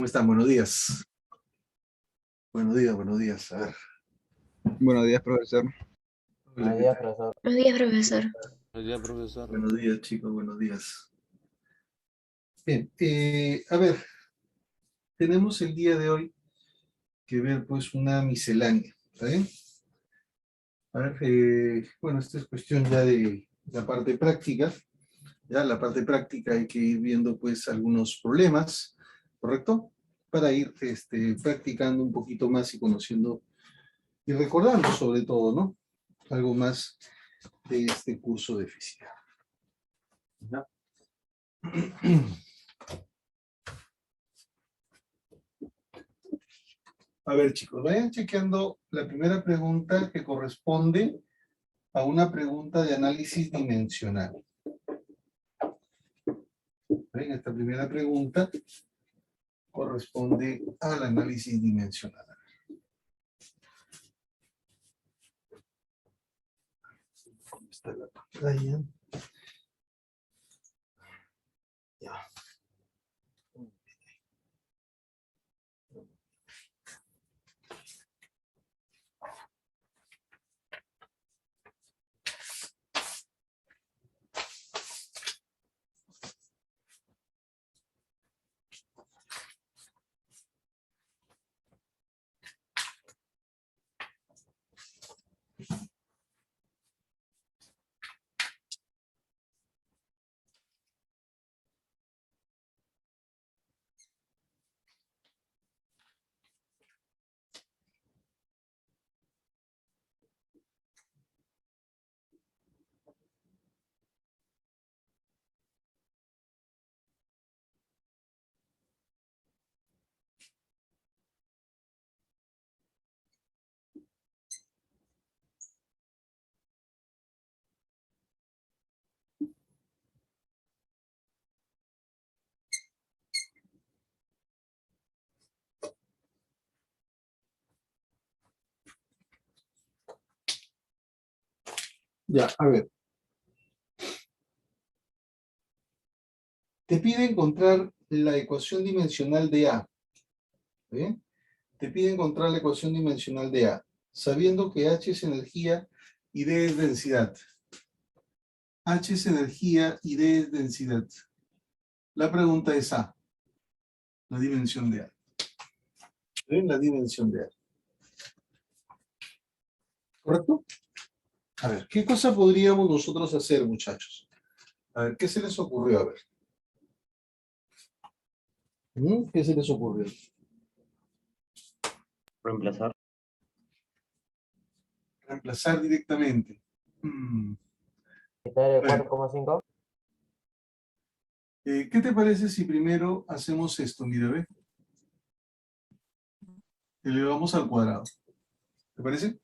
¿Cómo están? Buenos días. Buenos días, buenos días. A ver. Buenos días, profesor. Hola, Buenos ¿qué días, tal? profesor. Buenos días, profesor. Buenos días, profesor. Buenos días, chicos, buenos días. Bien, a ver, tenemos el día de hoy que ver pues una miscelánea, ¿está bien? A ver, bueno, esta es cuestión ya de la parte práctica. Ya la parte práctica hay que ir viendo pues algunos problemas, ¿correcto? Para ir practicando un poquito más y conociendo y recordando sobre todo, ¿no? Algo más de este curso de física. ¿Ya? A ver, chicos, vayan chequeando la primera pregunta que corresponde a una pregunta de análisis dimensional. ¿Ven? Esta primera pregunta corresponde al análisis dimensional. ¿Dónde está la pantalla? Ya. Ya, a ver. Te pide encontrar la ecuación dimensional de A. ¿Bien? Te pide encontrar la ecuación dimensional de A, sabiendo que H es energía y D es densidad. H es energía y D es densidad. La pregunta es A, la dimensión de A. ¿Ven? La dimensión de A. ¿Correcto? A ver, ¿qué cosa podríamos nosotros hacer, muchachos? A ver, ¿qué se les ocurrió? A ver. ¿Qué se les ocurrió? Reemplazar. Reemplazar directamente. Quitar el Bueno, 4,5. ¿qué te parece si primero hacemos esto? Mira, ve. Elevamos al cuadrado. ¿Te parece?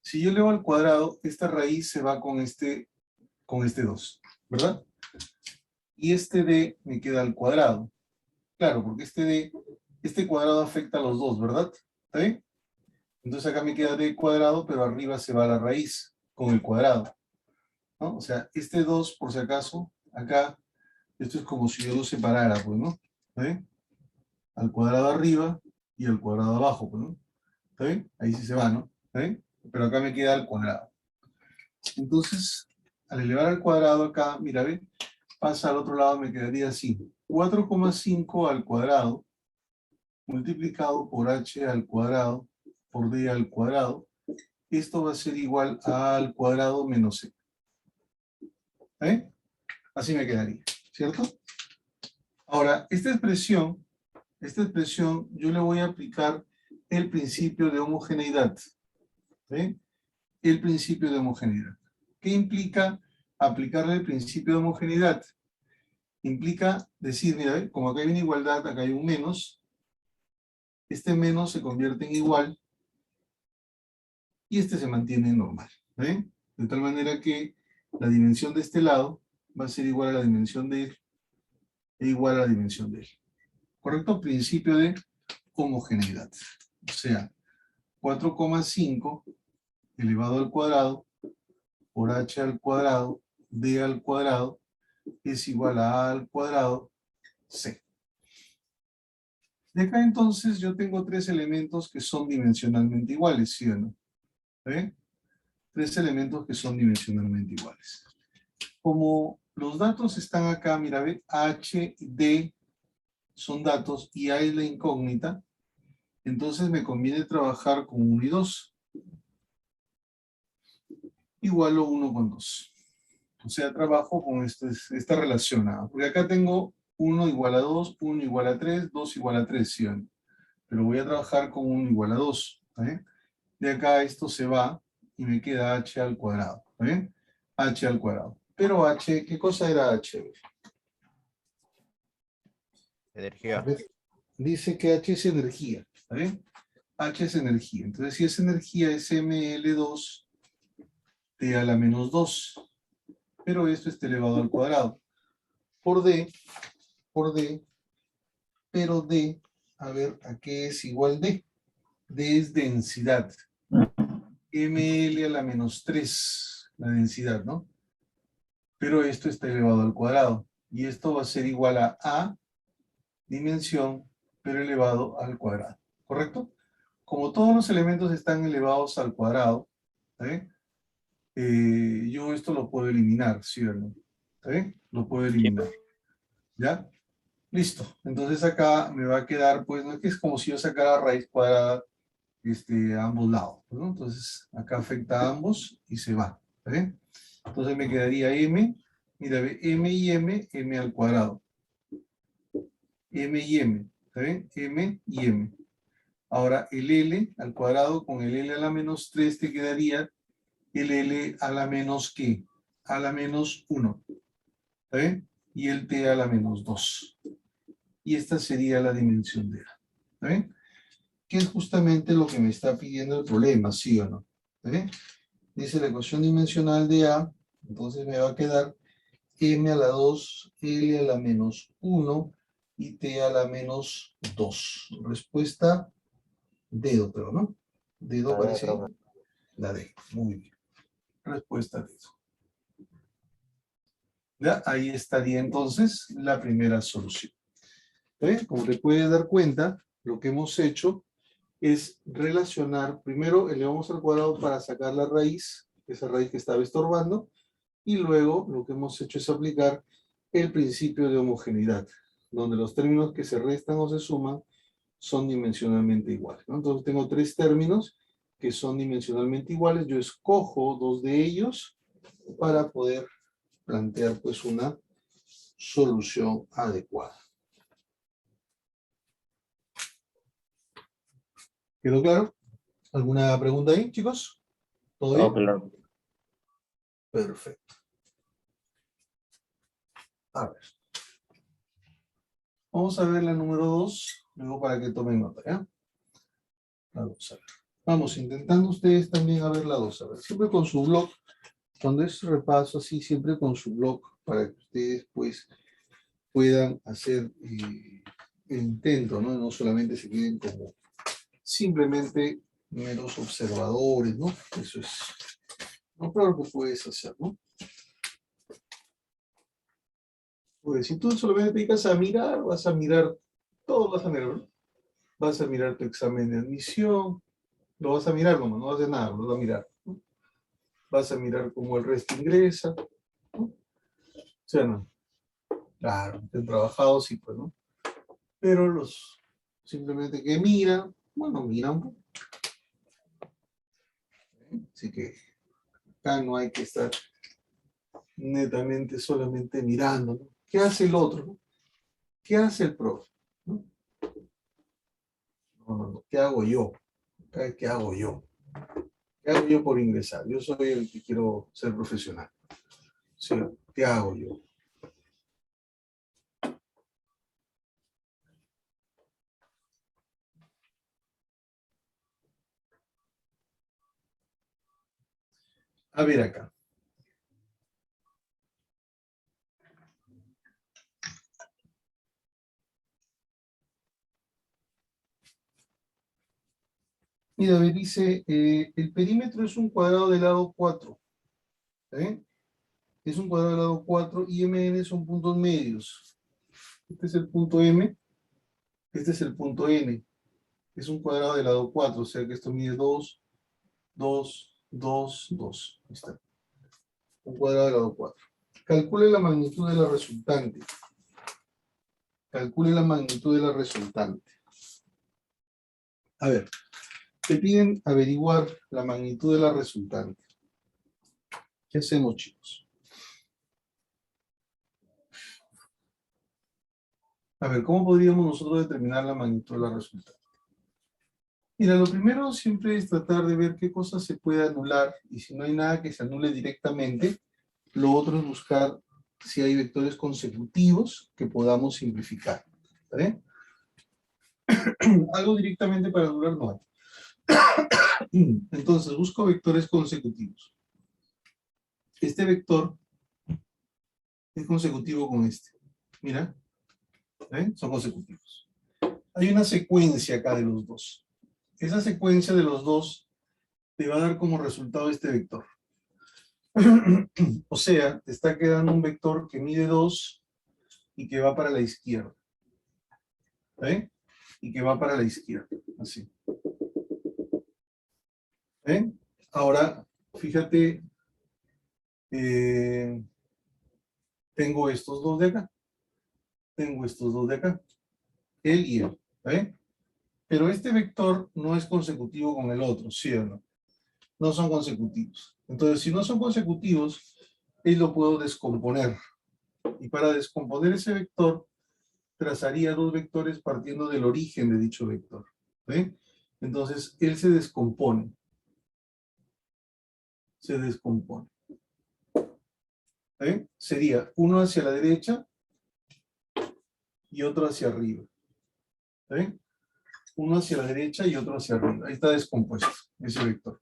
Si yo elevo al cuadrado, esta raíz se va con este 2, ¿verdad? Y este d me queda al cuadrado. Claro, porque este cuadrado afecta a los dos, ¿verdad? ¿Está bien? Entonces acá me queda d cuadrado, pero arriba se va la raíz con el cuadrado, ¿no? O sea, este 2, por si acaso, acá, esto es como si yo lo separara, pues, ¿no? ¿Está bien? Al cuadrado arriba y al cuadrado abajo, pues, ¿no? ¿Está bien? Ahí sí se va, ¿no? ¿Está bien? Pero acá me queda al cuadrado. Entonces, al elevar al cuadrado acá, mira, ¿ve? Pasa al otro lado, me quedaría así. 4,5 al cuadrado multiplicado por h al cuadrado por d al cuadrado. Esto va a ser igual a al cuadrado menos c. ¿Eh? Así me quedaría, ¿cierto? Ahora, esta expresión yo le voy a aplicar el principio de homogeneidad. ¿Eh? El principio de homogeneidad. ¿Qué implica aplicarle el principio de homogeneidad? Implica decir, mira, como acá hay una igualdad, acá hay un menos, este menos se convierte en igual y este se mantiene normal. ¿Ven? De tal manera que la dimensión de este lado va a ser igual a la dimensión de él e igual a la dimensión de él. ¿Correcto? Principio de homogeneidad. O sea, 4,5 elevado al cuadrado por h al cuadrado d al cuadrado es igual a al cuadrado c. De acá entonces yo tengo tres elementos que son dimensionalmente iguales, ¿sí o no? ¿Ven? Tres elementos que son dimensionalmente iguales. Como los datos están acá, mira, ve, H, D son datos y A es la incógnita, entonces me conviene trabajar con 1 y 2. Igualo 1 con 2. O sea, trabajo con esta relación, porque acá tengo 1 igual a 2, 1 igual a 3, 2 igual a 3, ¿sí o no? Pero voy a trabajar con 1 igual a 2. ¿Está bien? De acá esto se va y me queda h al cuadrado. ¿Está bien? H al cuadrado. Pero h, ¿qué cosa era h? A Energía. ver, dice que h es energía. ¿Está bien? H es energía. Entonces, si es energía, es ml2 t a la menos 2. Pero esto está elevado al cuadrado. Por d, pero d, a ver, ¿a qué es igual d? D es densidad. ml a la menos 3, la densidad, ¿no? Pero esto está elevado al cuadrado. Y esto va a ser igual a dimensión, pero elevado al cuadrado. ¿Correcto? Como todos los elementos están elevados al cuadrado, ¿está bien? Yo esto lo puedo eliminar, ¿sí o no? ¿Está bien? Lo puedo eliminar. ¿Ya? Listo. Entonces acá me va a quedar, pues, ¿no? Que es como si yo sacara raíz cuadrada a ambos lados, ¿no? Entonces acá afecta a ambos y se va. ¿Está bien? Entonces me quedaría m, mira, ve, m y m al cuadrado. M y m, ¿está bien? M y m. Ahora el L al cuadrado con el L a la menos 3 te quedaría el L a la menos ¿qué? A la menos 1. ¿Está bien? Y el T a la menos 2. Y esta sería la dimensión de A. ¿Está bien? Que es justamente lo que me está pidiendo el problema, ¿sí o no? ¿Está bien? Dice la ecuación dimensional de A, entonces me va a quedar m a la 2, L a la menos 1 y T a la menos 2. Respuesta dedo, pero ¿no? Dedo A ver, aparece ahí. profe. La D. Muy bien. Respuesta dedo. ¿Ya? Ahí estaría entonces la primera solución. ¿Ves? Como te puedes dar cuenta, lo que hemos hecho es relacionar, primero elevamos al cuadrado para sacar la raíz, esa raíz que estaba estorbando, y luego lo que hemos hecho es aplicar el principio de homogeneidad, donde los términos que se restan o se suman son dimensionalmente iguales, ¿no? Entonces tengo tres términos que son dimensionalmente iguales, yo escojo dos de ellos para poder plantear pues una solución adecuada. ¿Quedó claro? ¿Alguna pregunta ahí, chicos? ¿Todo Todo bien? claro. Perfecto. A ver. Vamos a ver la número 2, luego para que tomen nota, ¿ya? La 2, a ver. Vamos, intentando ustedes también a ver la 2, a ver. Siempre con su blog, cuando es repaso así, siempre con su blog, para que ustedes pues puedan hacer el intento, ¿no? No solamente se queden como simplemente meros observadores, ¿no? Eso es lo peor que puedes hacer, ¿no? Pues si tú solamente te dedicas a mirar, vas a mirar, todo vas a mirar, ¿no? Vas a mirar tu examen de admisión, lo vas a mirar nomás, no vas a hacer nada, lo vas a mirar, ¿no? Vas a mirar cómo el resto ingresa, ¿no? O sea, no, claro, estén trabajados, sí, pues, ¿no? Pero los simplemente que miran, bueno, miran, pues. Así que acá no hay que estar netamente solamente mirando, ¿no? ¿Qué hace el otro? ¿No? ¿Qué hace el profe? ¿No? No, no, no. ¿Qué hago yo? ¿Qué hago yo? ¿Qué hago yo por ingresar? Yo soy el que quiero ser profesional. ¿Sí? ¿Qué hago yo? A ver acá. Mira, me dice, el perímetro es un cuadrado de lado 4. ¿Eh? Es un cuadrado de lado 4 y MN son puntos medios. Este es el punto M, Este es el punto N. Es un cuadrado del lado 4, o sea que esto mide 2, 2, 2, 2. Ahí está. Un cuadrado del lado 4. Calcule la magnitud de la resultante. Calcule la magnitud de la resultante. A ver, te piden averiguar la magnitud de la resultante. ¿Qué hacemos, chicos? A ver, ¿cómo podríamos nosotros determinar la magnitud de la resultante? Mira, lo primero siempre es tratar de ver qué cosas se puede anular, y si no hay nada que se anule directamente, lo otro es buscar si hay vectores consecutivos que podamos simplificar. ¿Está bien? Algo directamente para anular no hay. Entonces, busco vectores consecutivos. Este vector es consecutivo con este. Mira, ¿ven? Son consecutivos. Hay una secuencia acá de los dos. Esa secuencia de los dos te va a dar como resultado este vector. O sea, te está quedando un vector que mide 2 y que va para la izquierda. ¿Ven? Y que va para la izquierda. Así. ¿Ven? Ahora, fíjate, tengo estos dos de acá. Tengo estos dos de acá. Él y él. ¿Ven? Pero este vector no es consecutivo con el otro, ¿sí o no? No son consecutivos. Entonces, si no son consecutivos, él lo puedo descomponer. Y para descomponer ese vector, trazaría dos vectores partiendo del origen de dicho vector. ¿Ven? Entonces, él se descompone. Se descompone. ¿Ven? Sería uno hacia la derecha y otro hacia arriba. ¿Ven? Uno hacia la derecha y otro hacia arriba. Ahí está descompuesto ese vector.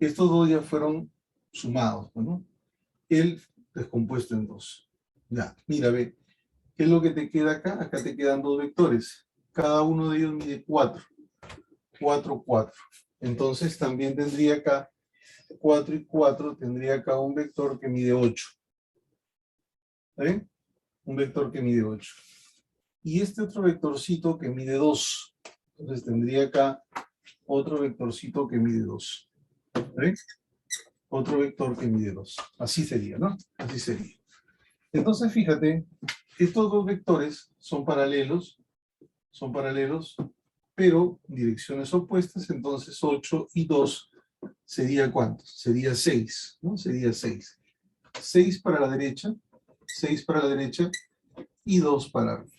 Estos dos ya fueron sumados, ¿no? El descompuesto en dos. Ya, mira, ve. ¿Qué es lo que te queda acá? Acá te quedan dos vectores. Cada uno de ellos mide 4. 4, 4. Entonces también tendría acá 4 y 4, tendría acá un vector que mide 8. ¿Ven? Un vector que mide 8. Y este otro vectorcito que mide 2. Entonces tendría acá otro vectorcito que mide 2. ¿Ven? Otro vector que mide 2. Así sería, ¿no? Así sería. Entonces, fíjate, estos dos vectores son paralelos, pero direcciones opuestas, entonces 8 y 2 sería ¿cuánto? Sería 6, ¿no? Sería 6. 6 para la derecha, 6 para la derecha y 2 para arriba.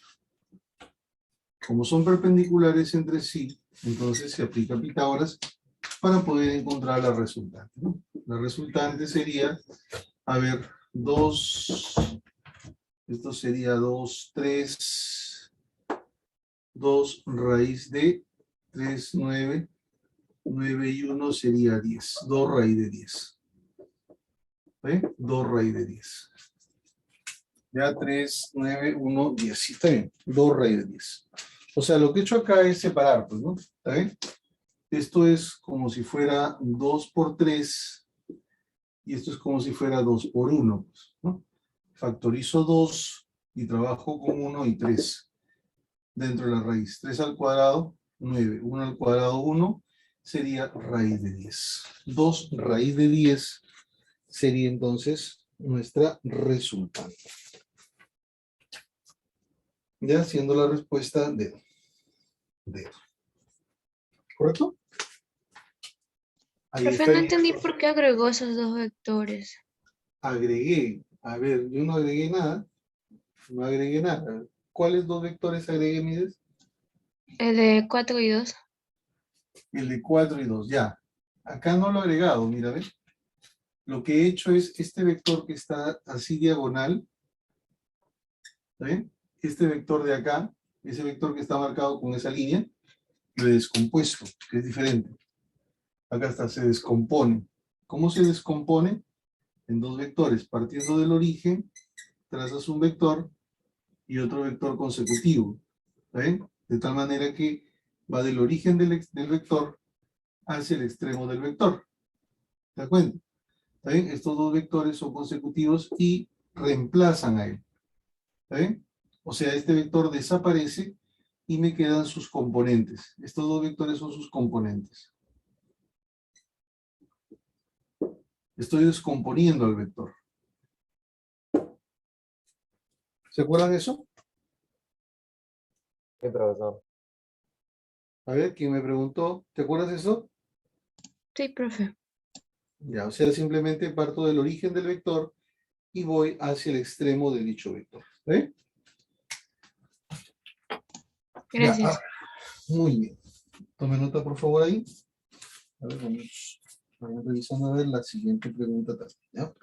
Como son perpendiculares entre sí, entonces se aplica Pitágoras para poder encontrar la resultante, ¿no? La resultante sería, a ver, 2, esto sería 2, 3, 2 raíz de 3, 9, 9 y 1 sería 10. 2 raíz de 10. ¿Ve? 2 raíz de 10. Ya 3, 9, 1, 10. Sí, está bien. 2 raíz de 10. O sea, lo que he hecho acá es separar, pues, ¿no? ¿Está bien? Esto es como si fuera 2 por 3 y esto es como si fuera 2 por 1, pues, ¿no? Factorizo 2 y trabajo con 1 y 3 dentro de la raíz. 3 al cuadrado, 9. 1 al cuadrado, 1 sería raíz de 10. 2 raíz de 10 sería entonces nuestra resultante. Ya siendo la respuesta D. ¿Correcto? Ahí Profe, está no bien. entendí por qué agregó esos dos vectores. Agregué. A ver, yo no agregué nada. No agregué nada. ¿Cuáles dos vectores agregué, Mides? El de 4 y 2. El de 4 y 2, ya. Acá no lo he agregado, mira, ¿ves? Lo que he hecho es este vector que está así diagonal. ¿Está bien? Este vector de acá, ese vector que está marcado con esa línea, lo he descompuesto, que es diferente. Acá está, se descompone. ¿Cómo se descompone? En dos vectores. Partiendo del origen, trazas un vector y otro vector consecutivo. ¿Está bien? De tal manera que va del origen del vector hacia el extremo del vector. ¿Te das cuenta? ¿Está bien? Estos dos vectores son consecutivos y reemplazan a él. ¿Está bien? O sea, este vector desaparece y me quedan sus componentes. Estos dos vectores son sus componentes. Estoy descomponiendo el vector. ¿Se acuerdan de eso? Sí, profesor. A ver, ¿quién me preguntó? ¿Te acuerdas de eso? Sí, profe. Ya, o sea, simplemente parto del origen del vector y voy hacia el extremo de dicho vector. ¿Eh? Ya, Gracias. muy bien. Tome nota, por favor, ahí. A ver, vamos revisando a ver la siguiente pregunta también, ¿ya?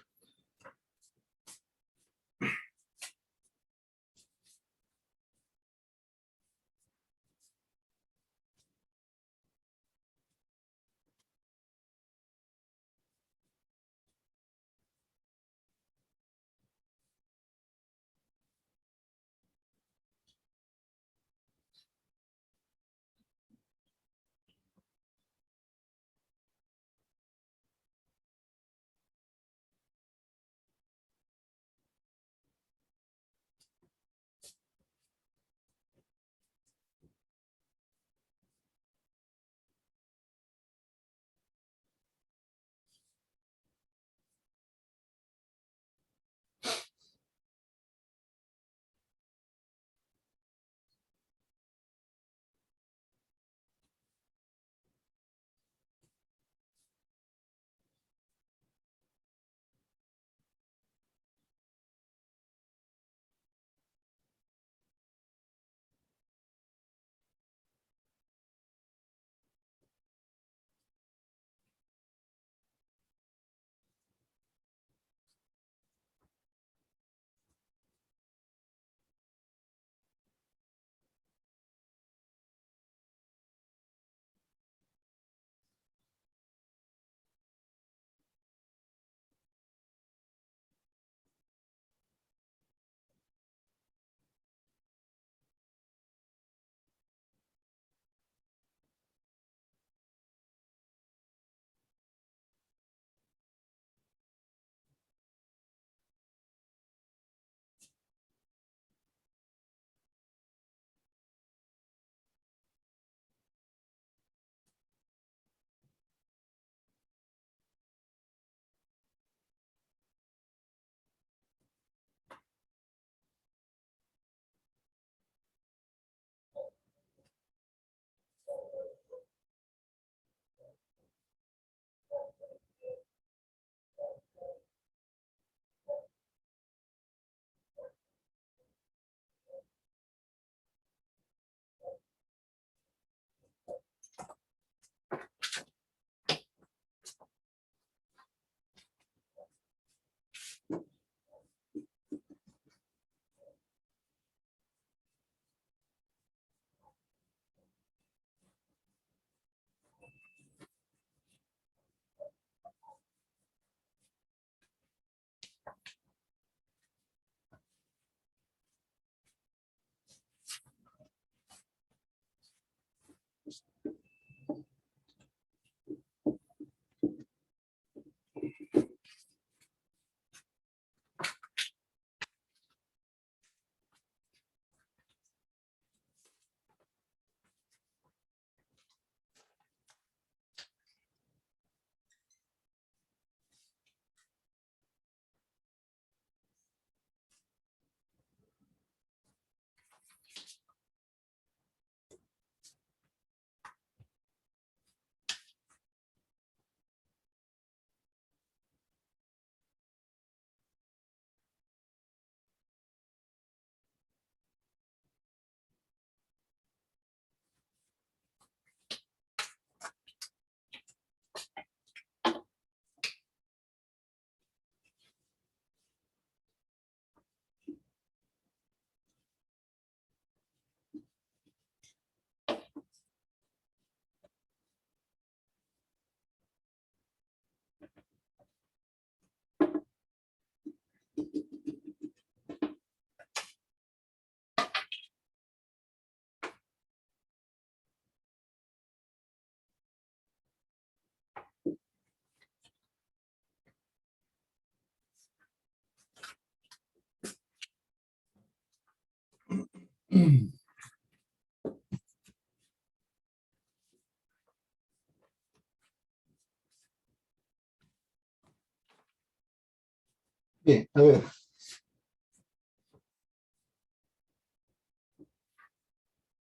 Bien, a ver.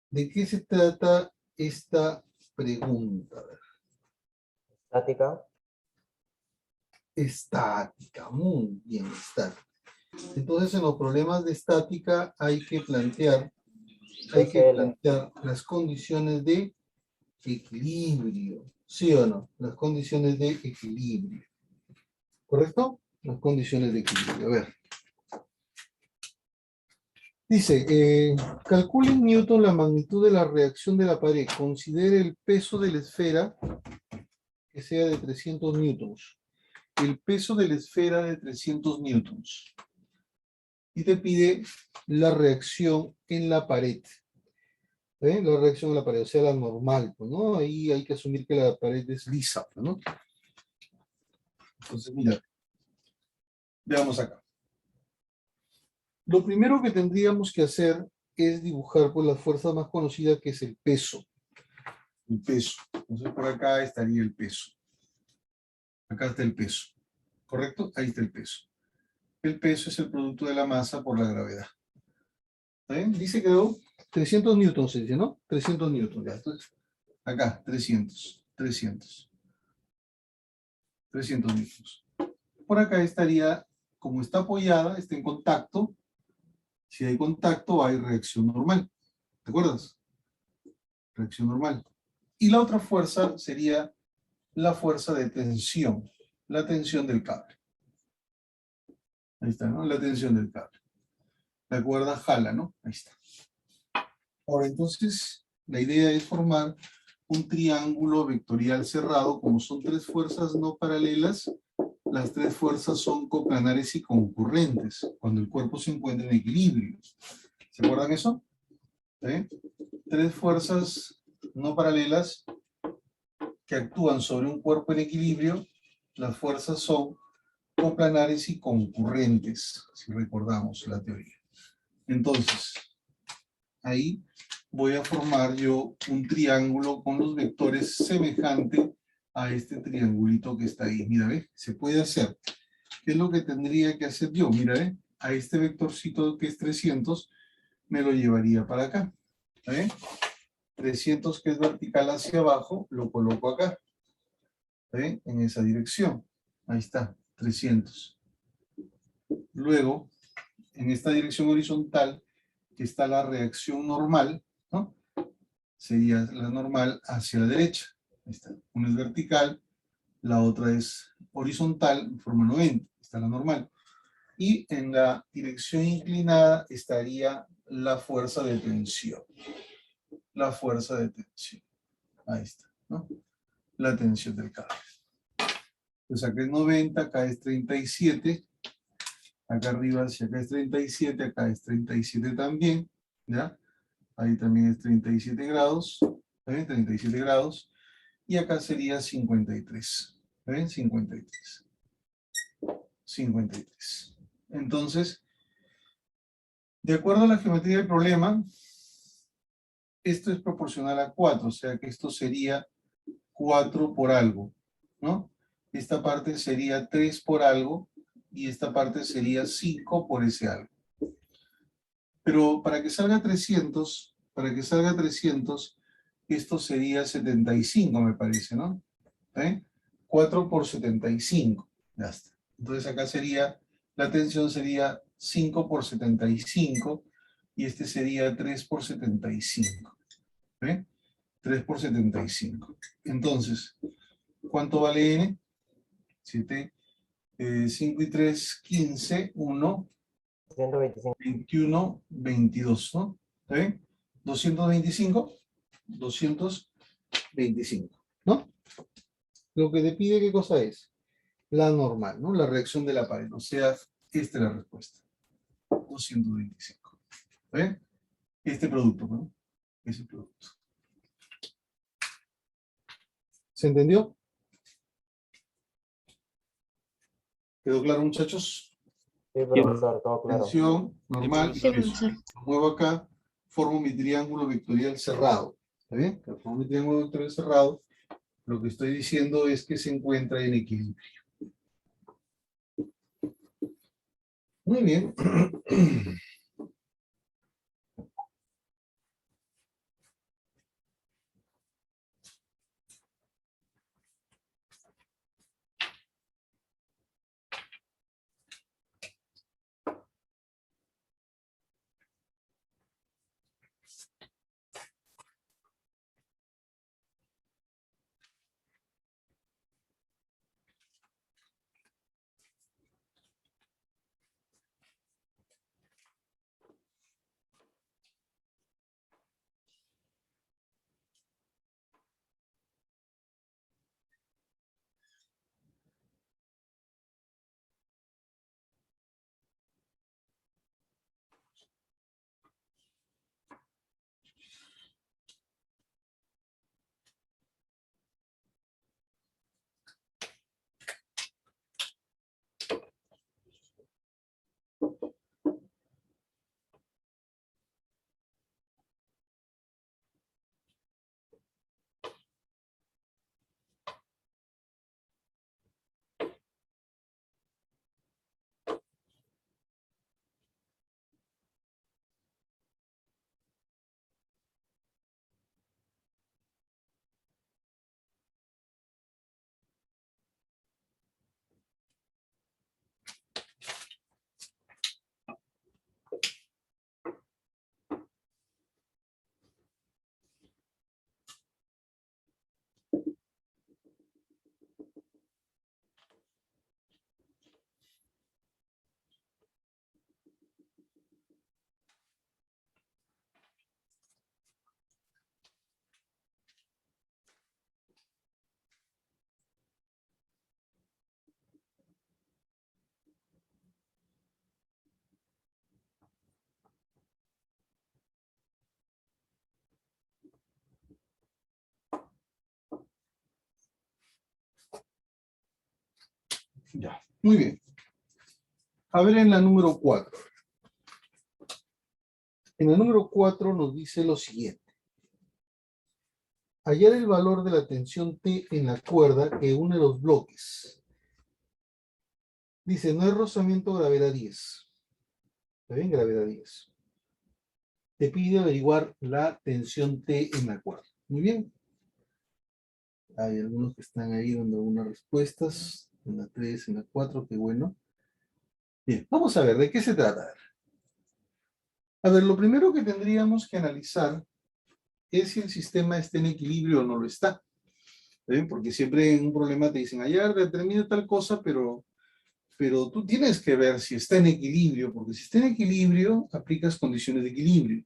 ¿De qué se trata esta pregunta? Estática. Estática, muy bien, estática. Entonces, en los problemas de estática hay que plantear las condiciones de equilibrio, ¿sí o no? Las condiciones de equilibrio, ¿correcto? Las condiciones de equilibrio, a ver. Dice, calcule en Newton la magnitud de la reacción de la pared. Considere el peso de la esfera que sea de 300 newtons. El peso de la esfera de 300 newtons. Y te pide la reacción en la pared. La reacción en la pared, o sea, la normal, pues, ¿no? Ahí hay que asumir que la pared es lisa, ¿no? Entonces, mira, veamos acá. Lo primero que tendríamos que hacer es dibujar pues, la fuerza más conocida, que es el peso. El peso. Entonces, por acá estaría el peso. Acá está el peso. ¿Correcto? Ahí está el peso. El peso es el producto de la masa por la gravedad. ¿Está bien? Dice que 300 newtons, se dice, ¿no? 300 newtons. Ya. Entonces, acá, 300 newtons. Por acá estaría, como está apoyada, está en contacto. Si hay contacto, hay reacción normal. ¿Te acuerdas? Reacción normal. Y la otra fuerza sería la fuerza de tensión. La tensión del cable. Ahí está, ¿no? La tensión del cable. La cuerda jala, ¿no? Ahí está. Ahora, entonces, la idea es formar un triángulo vectorial cerrado. Como son tres fuerzas no paralelas, las tres fuerzas son coplanares y concurrentes, cuando el cuerpo se encuentra en equilibrio. ¿Se acuerdan eso? ¿Sí? Tres fuerzas no paralelas que actúan sobre un cuerpo en equilibrio. Las fuerzas son coplanares y concurrentes, si recordamos la teoría. Entonces, ahí voy a formar yo un triángulo con los vectores semejante a este triangulito que está ahí. Mira, ¿ve? Se puede hacer. ¿Qué es lo que tendría que hacer yo? Mira, ¿ve? A este vectorcito que es 300, me lo llevaría para acá. ¿Ve? 300 que es vertical hacia abajo, lo coloco acá. ¿Ve? En esa dirección. Ahí está, 300. Luego, en esta dirección horizontal, que está la reacción normal, ¿no? Sería la normal hacia la derecha. Ahí está. Una es vertical, la otra es horizontal, en forma 90. Está la normal. Y en la dirección inclinada estaría la fuerza de tensión. La fuerza de tensión. Ahí está, ¿no? La tensión del cable. Entonces acá es 90, acá es 37. Acá arriba, si acá es 37, acá es 37 también, ¿ya? Ahí también es 37 grados, ¿ven? 37 grados. Y acá sería 53, ¿ven? 53. 53. Entonces, de acuerdo a la geometría del problema, esto es proporcional a 4, o sea que esto sería 4 por algo, ¿no? Esta parte sería 3 por algo y esta parte sería 5 por ese algo. Pero para que salga 300, esto sería 75, me parece, ¿no? ¿Eh? 4 por 75, ya está. Entonces acá sería, la tensión sería 5 por 75 y este sería 3 por 75. ¿Eh? 3 por 75. Entonces, ¿cuánto vale N? 7, 5 y 3, 15, 1, 125. 21, 22, ¿no? ¿Está bien? 225, 225, ¿no? Lo que te pide, ¿qué cosa es? La normal, ¿no? La reacción de la pared. O sea, esta es la respuesta. 225. ¿Está bien? Este producto, ¿no? Ese producto. ¿Se entendió? ¿Quedó claro, muchachos? Sí, profesor, todo claro. Tensión normal y Sí, peso. profesor. Lo muevo acá, formo mi triángulo vectorial cerrado. ¿Está bien? Formo mi triángulo vectorial cerrado. Lo que estoy diciendo es que se encuentra en equilibrio. Muy bien. Ya, muy bien. A ver en la número 4. En la número 4 nos dice lo siguiente. Hallar el valor de la tensión T en la cuerda que une los bloques. Dice, no hay rozamiento, gravedad 10. ¿Está bien? Gravedad 10. Te pide averiguar la tensión T en la cuerda. Muy bien. Hay algunos que están ahí dando algunas respuestas. En la 3, en la 4, qué bueno. Bien, vamos a ver, ¿de qué se trata? A ver, lo primero que tendríamos que analizar es si el sistema está en equilibrio o no lo está. ¿Ven? Porque siempre en un problema te dicen, ayer determina tal cosa, pero tú tienes que ver si está en equilibrio, porque si está en equilibrio, aplicas condiciones de equilibrio.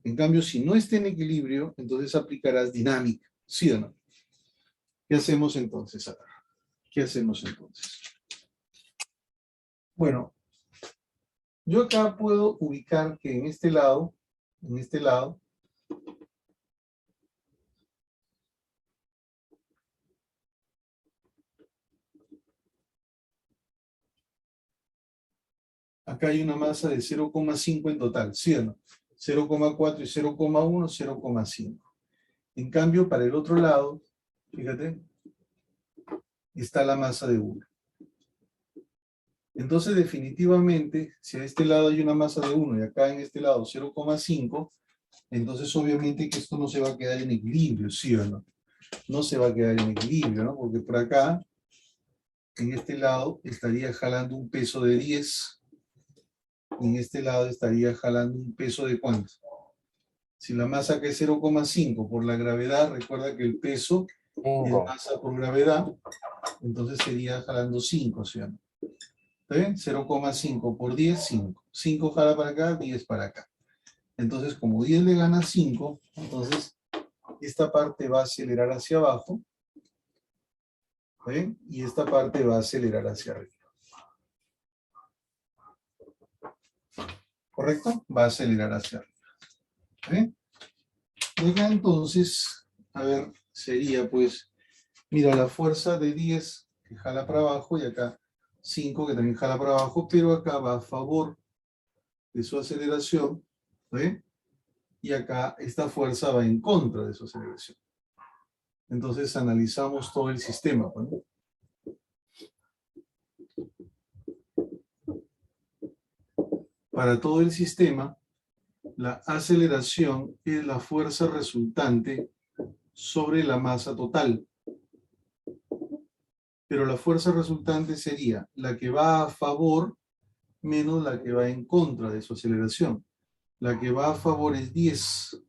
En cambio, si no está en equilibrio, entonces aplicarás dinámica, ¿sí o no? ¿Qué hacemos entonces? A ver, ¿qué hacemos entonces? Bueno, yo acá puedo ubicar que en este lado, acá hay una masa de 0,5 en total, ¿sí o no? 0,4 y 0,1, 0,5. En cambio, para el otro lado, fíjate, está la masa de 1. Entonces, definitivamente, si a este lado hay una masa de 1 y acá en este lado 0,5, entonces obviamente que esto no se va a quedar en equilibrio, ¿sí o no? No se va a quedar en equilibrio, ¿no? Porque por acá, en este lado, estaría jalando un peso de 10. Y en este lado estaría jalando un peso de ¿cuánto? Si la masa acá es 0,5 por la gravedad, recuerda que el peso es 5. masa por gravedad, entonces sería jalando 5, ¿sí o no? ¿Está bien? 0,5 por 10, 5. 5 jala para acá, 10 para acá. Entonces, como 10 le gana 5, entonces esta parte va a acelerar hacia abajo. ¿Está bien? Y esta parte va a acelerar hacia arriba. ¿Correcto? Va a acelerar hacia arriba. ¿Está bien? Y acá entonces, a ver, sería pues, mira, la fuerza de 10 que jala para abajo y acá 5 que también jala para abajo, pero acá va a favor de su aceleración, ¿sí? Y acá esta fuerza va en contra de su aceleración. Entonces analizamos todo el sistema, ¿no? para todo el sistema, la aceleración es la fuerza resultante sobre la masa total. Pero la fuerza resultante sería la que va a favor menos la que va en contra de su aceleración. La que va a favor es 10,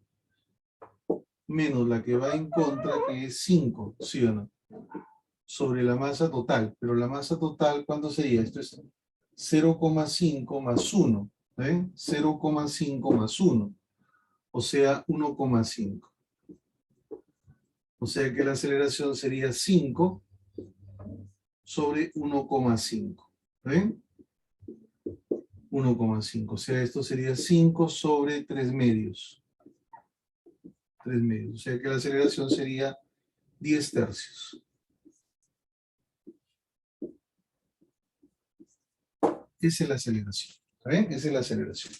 menos la que va en contra, que es 5, ¿sí o no? Sobre la masa total. Pero la masa total, ¿cuánto sería? Esto es 0,5 más 1. ¿Ven? 0,5 más 1. O sea, 1,5. O sea que la aceleración sería 5 sobre 1,5. ¿Ven? 1,5. O sea, esto sería 5 sobre 3 medios. 3 medios. O sea que la aceleración sería 10 tercios. Esa es la aceleración. ¿Está bien? Esa es la aceleración.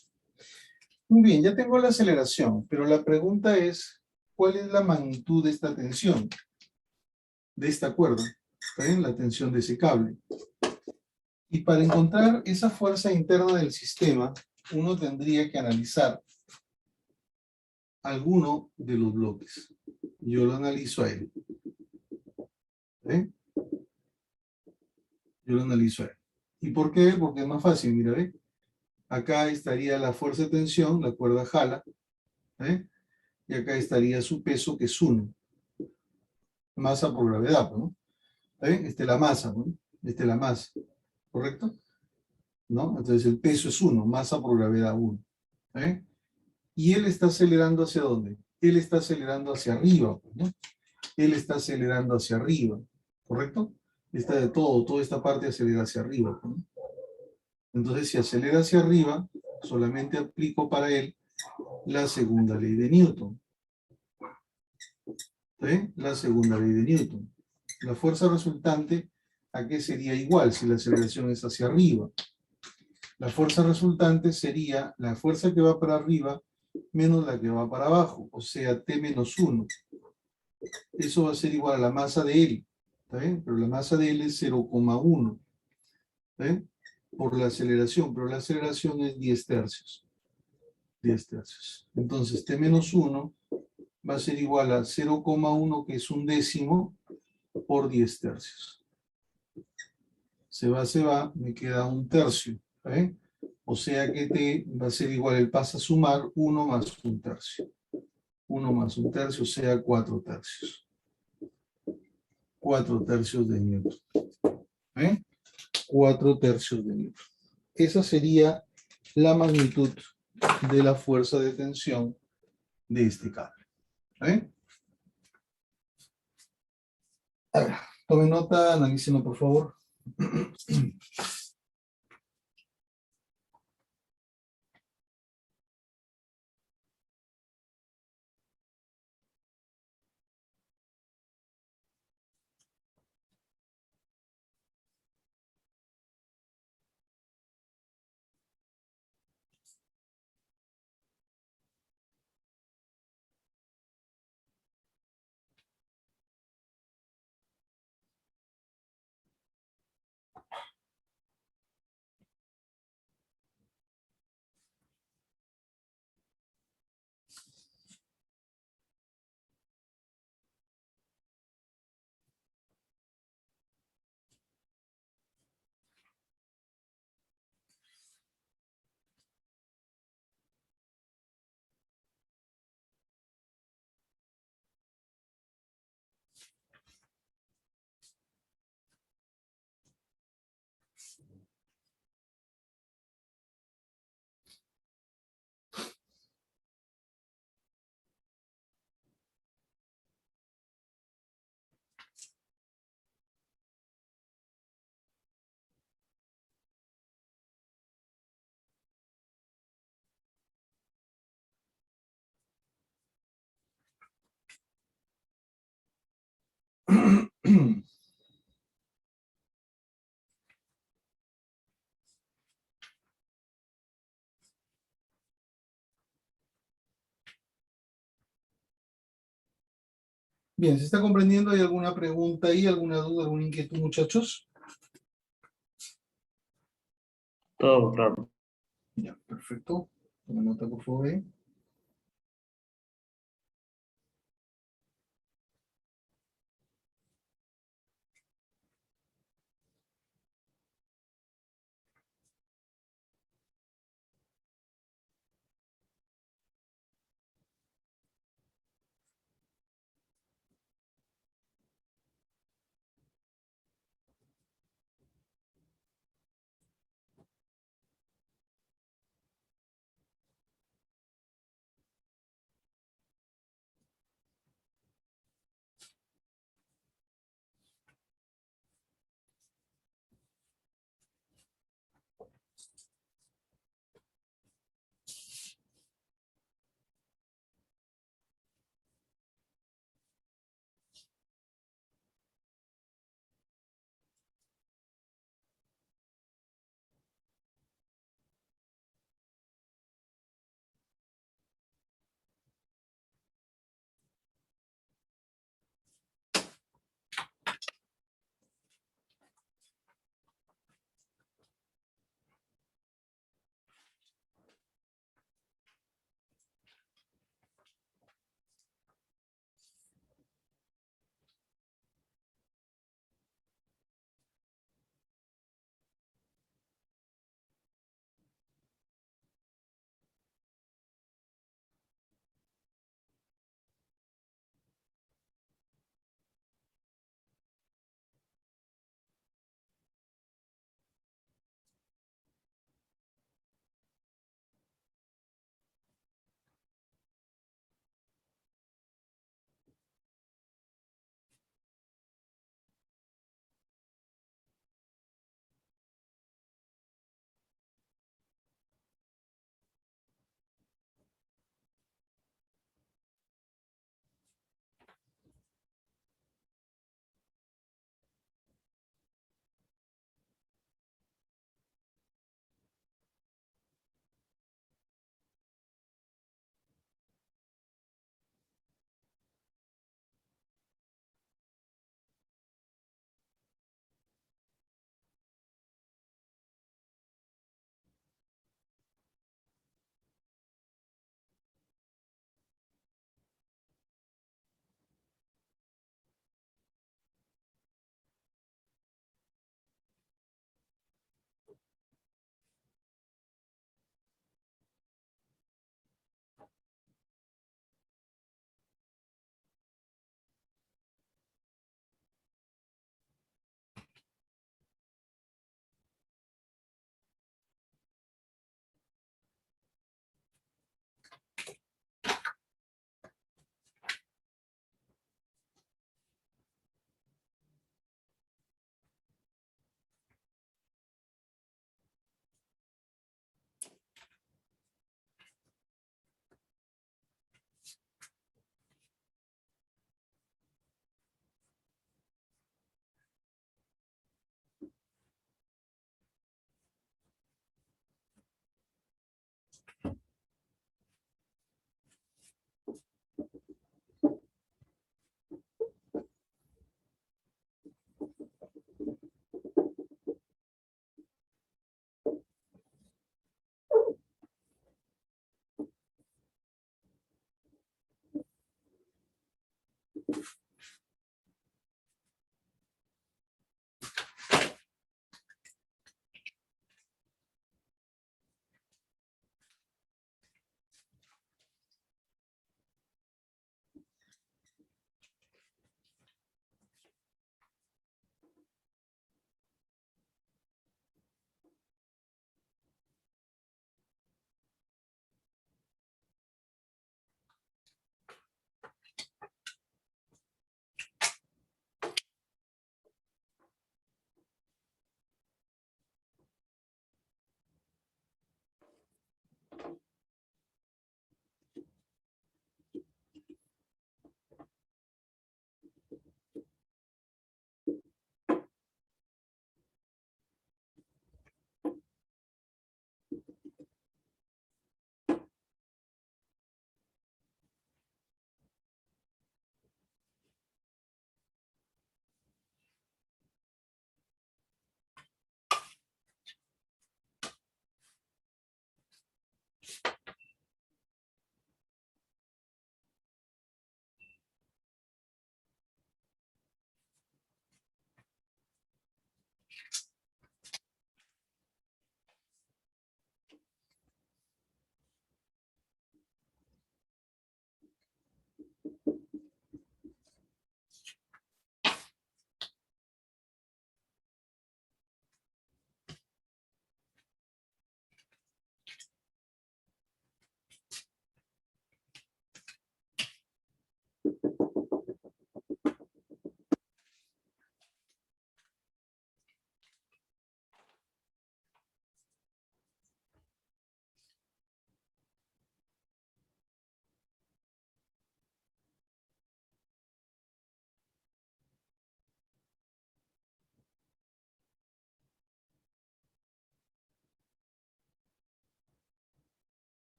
Muy bien, ya tengo la aceleración, pero la pregunta es, ¿cuál es la magnitud de esta tensión? De esta cuerda. ¿Está bien? La tensión de ese cable. Y para encontrar esa fuerza interna del sistema, uno tendría que analizar alguno de los bloques. Yo lo analizo a él. ¿Ven? Yo lo analizo a él. ¿Y por qué? Porque es más fácil, mira, ¿ve? Acá estaría la fuerza de tensión, la cuerda jala, ¿eh? Y acá estaría su peso, que es 1. Masa por gravedad, ¿no? ¿Eh? Esta es la masa, ¿no? Esta es la masa, ¿correcto? ¿No? Entonces el peso es 1, masa por gravedad 1. ¿Eh? Y él está acelerando ¿hacia dónde? Él está acelerando hacia arriba, ¿no? Él está acelerando hacia arriba, ¿correcto? Está de toda esta parte acelera hacia arriba, ¿no? Entonces, si acelera hacia arriba, solamente aplico para él la segunda ley de Newton. ¿Sí? La segunda ley de Newton. La fuerza resultante, ¿a qué sería igual si la aceleración es hacia arriba? La fuerza resultante sería la fuerza que va para arriba menos la que va para abajo, o sea, T menos 1. Eso va a ser igual a la masa de él, ¿está bien? Pero la masa de él es 0,1, ¿está bien? Por la aceleración, pero la aceleración es 10 tercios. 10 tercios. Entonces, T menos 1 va a ser igual a 0,1, que es un décimo, por 10 tercios. Se va, me queda un tercio. ¿Eh? O sea que T va a ser igual, él pasa a sumar 1 más un tercio. 1 más un tercio, o sea 4 tercios. 4 tercios de Newton. 4 tercios de Newton. Esa sería la magnitud de la fuerza de tensión de este cable. A ver, tomen nota, analícenlo por favor. Bien, ¿se está comprendiendo? ¿Hay alguna pregunta ahí, alguna duda, alguna inquietud, muchachos? Todo claro. Ya, perfecto. Toma nota, por favor, ahí.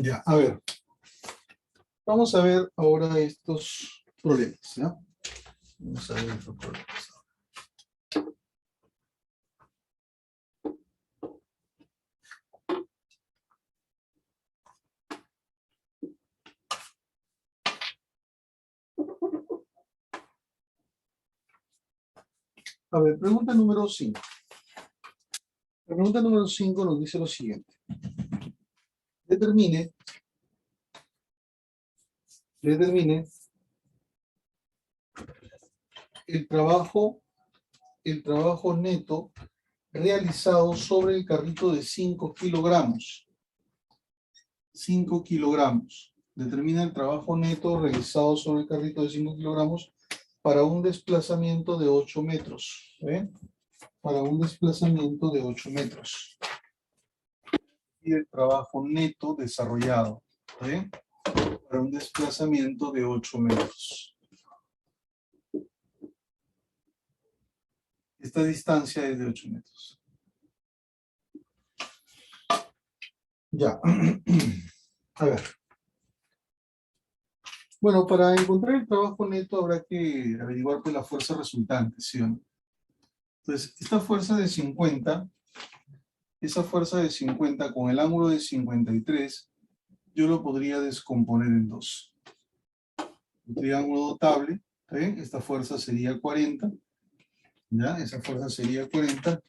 Ya, a ver. Vamos a ver ahora estos problemas, ¿ya? Vamos a ver estos problemas. A ver, pregunta número 5. La pregunta número 5 nos dice lo siguiente. Determine el trabajo neto realizado sobre el carrito de 5 kilogramos. 5 kilogramos. Determina el trabajo neto realizado sobre el carrito de 5 kilogramos para un desplazamiento de 8 metros. Para un desplazamiento de 8 metros. Y el trabajo neto desarrollado. Para un desplazamiento de 8 metros. Esta distancia es de 8 metros. Ya. A ver. Bueno, para encontrar el trabajo neto habrá que averiguar pues, la fuerza resultante, ¿sí o no? Entonces, esta fuerza de 50, esa fuerza de 50 con el ángulo de 53, yo lo podría descomponer en dos. Un triángulo dotable, ¿está bien? Esta fuerza sería 40, ¿ya? Esa fuerza sería 40,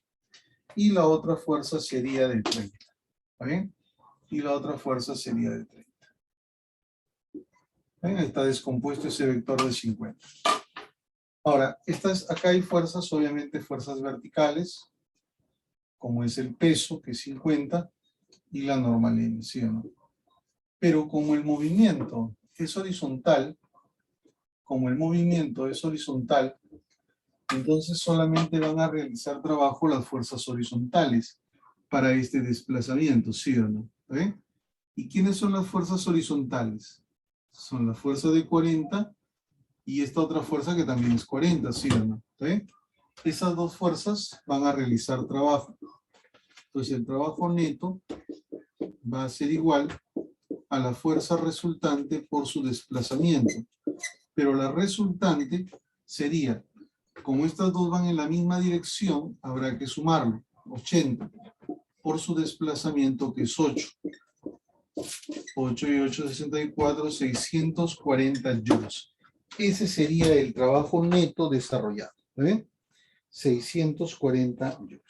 y la otra fuerza sería de 30, ¿está bien? Y la otra fuerza sería de 30. ¿Ven? Está descompuesto ese vector de 50. Ahora, acá hay fuerzas, obviamente fuerzas verticales, como es el peso, que es 50, y la normal M, ¿sí o no? Pero como el movimiento es horizontal, entonces solamente van a realizar trabajo las fuerzas horizontales para este desplazamiento, ¿sí o no? ¿Ven? ¿Y quiénes son las fuerzas horizontales? Son la fuerza de 40 y esta otra fuerza que también es 40, ¿sí o no? ¿Ven? Esas dos fuerzas van a realizar trabajo. Entonces el trabajo neto va a ser igual a la fuerza resultante por su desplazamiento. Pero la resultante sería, como estas dos van en la misma dirección, habrá que sumarlo, 80, por su desplazamiento que es 8. 8 y 8, 64, 640 joules. Ese sería el trabajo neto desarrollado. ¿Ven? 640 joules.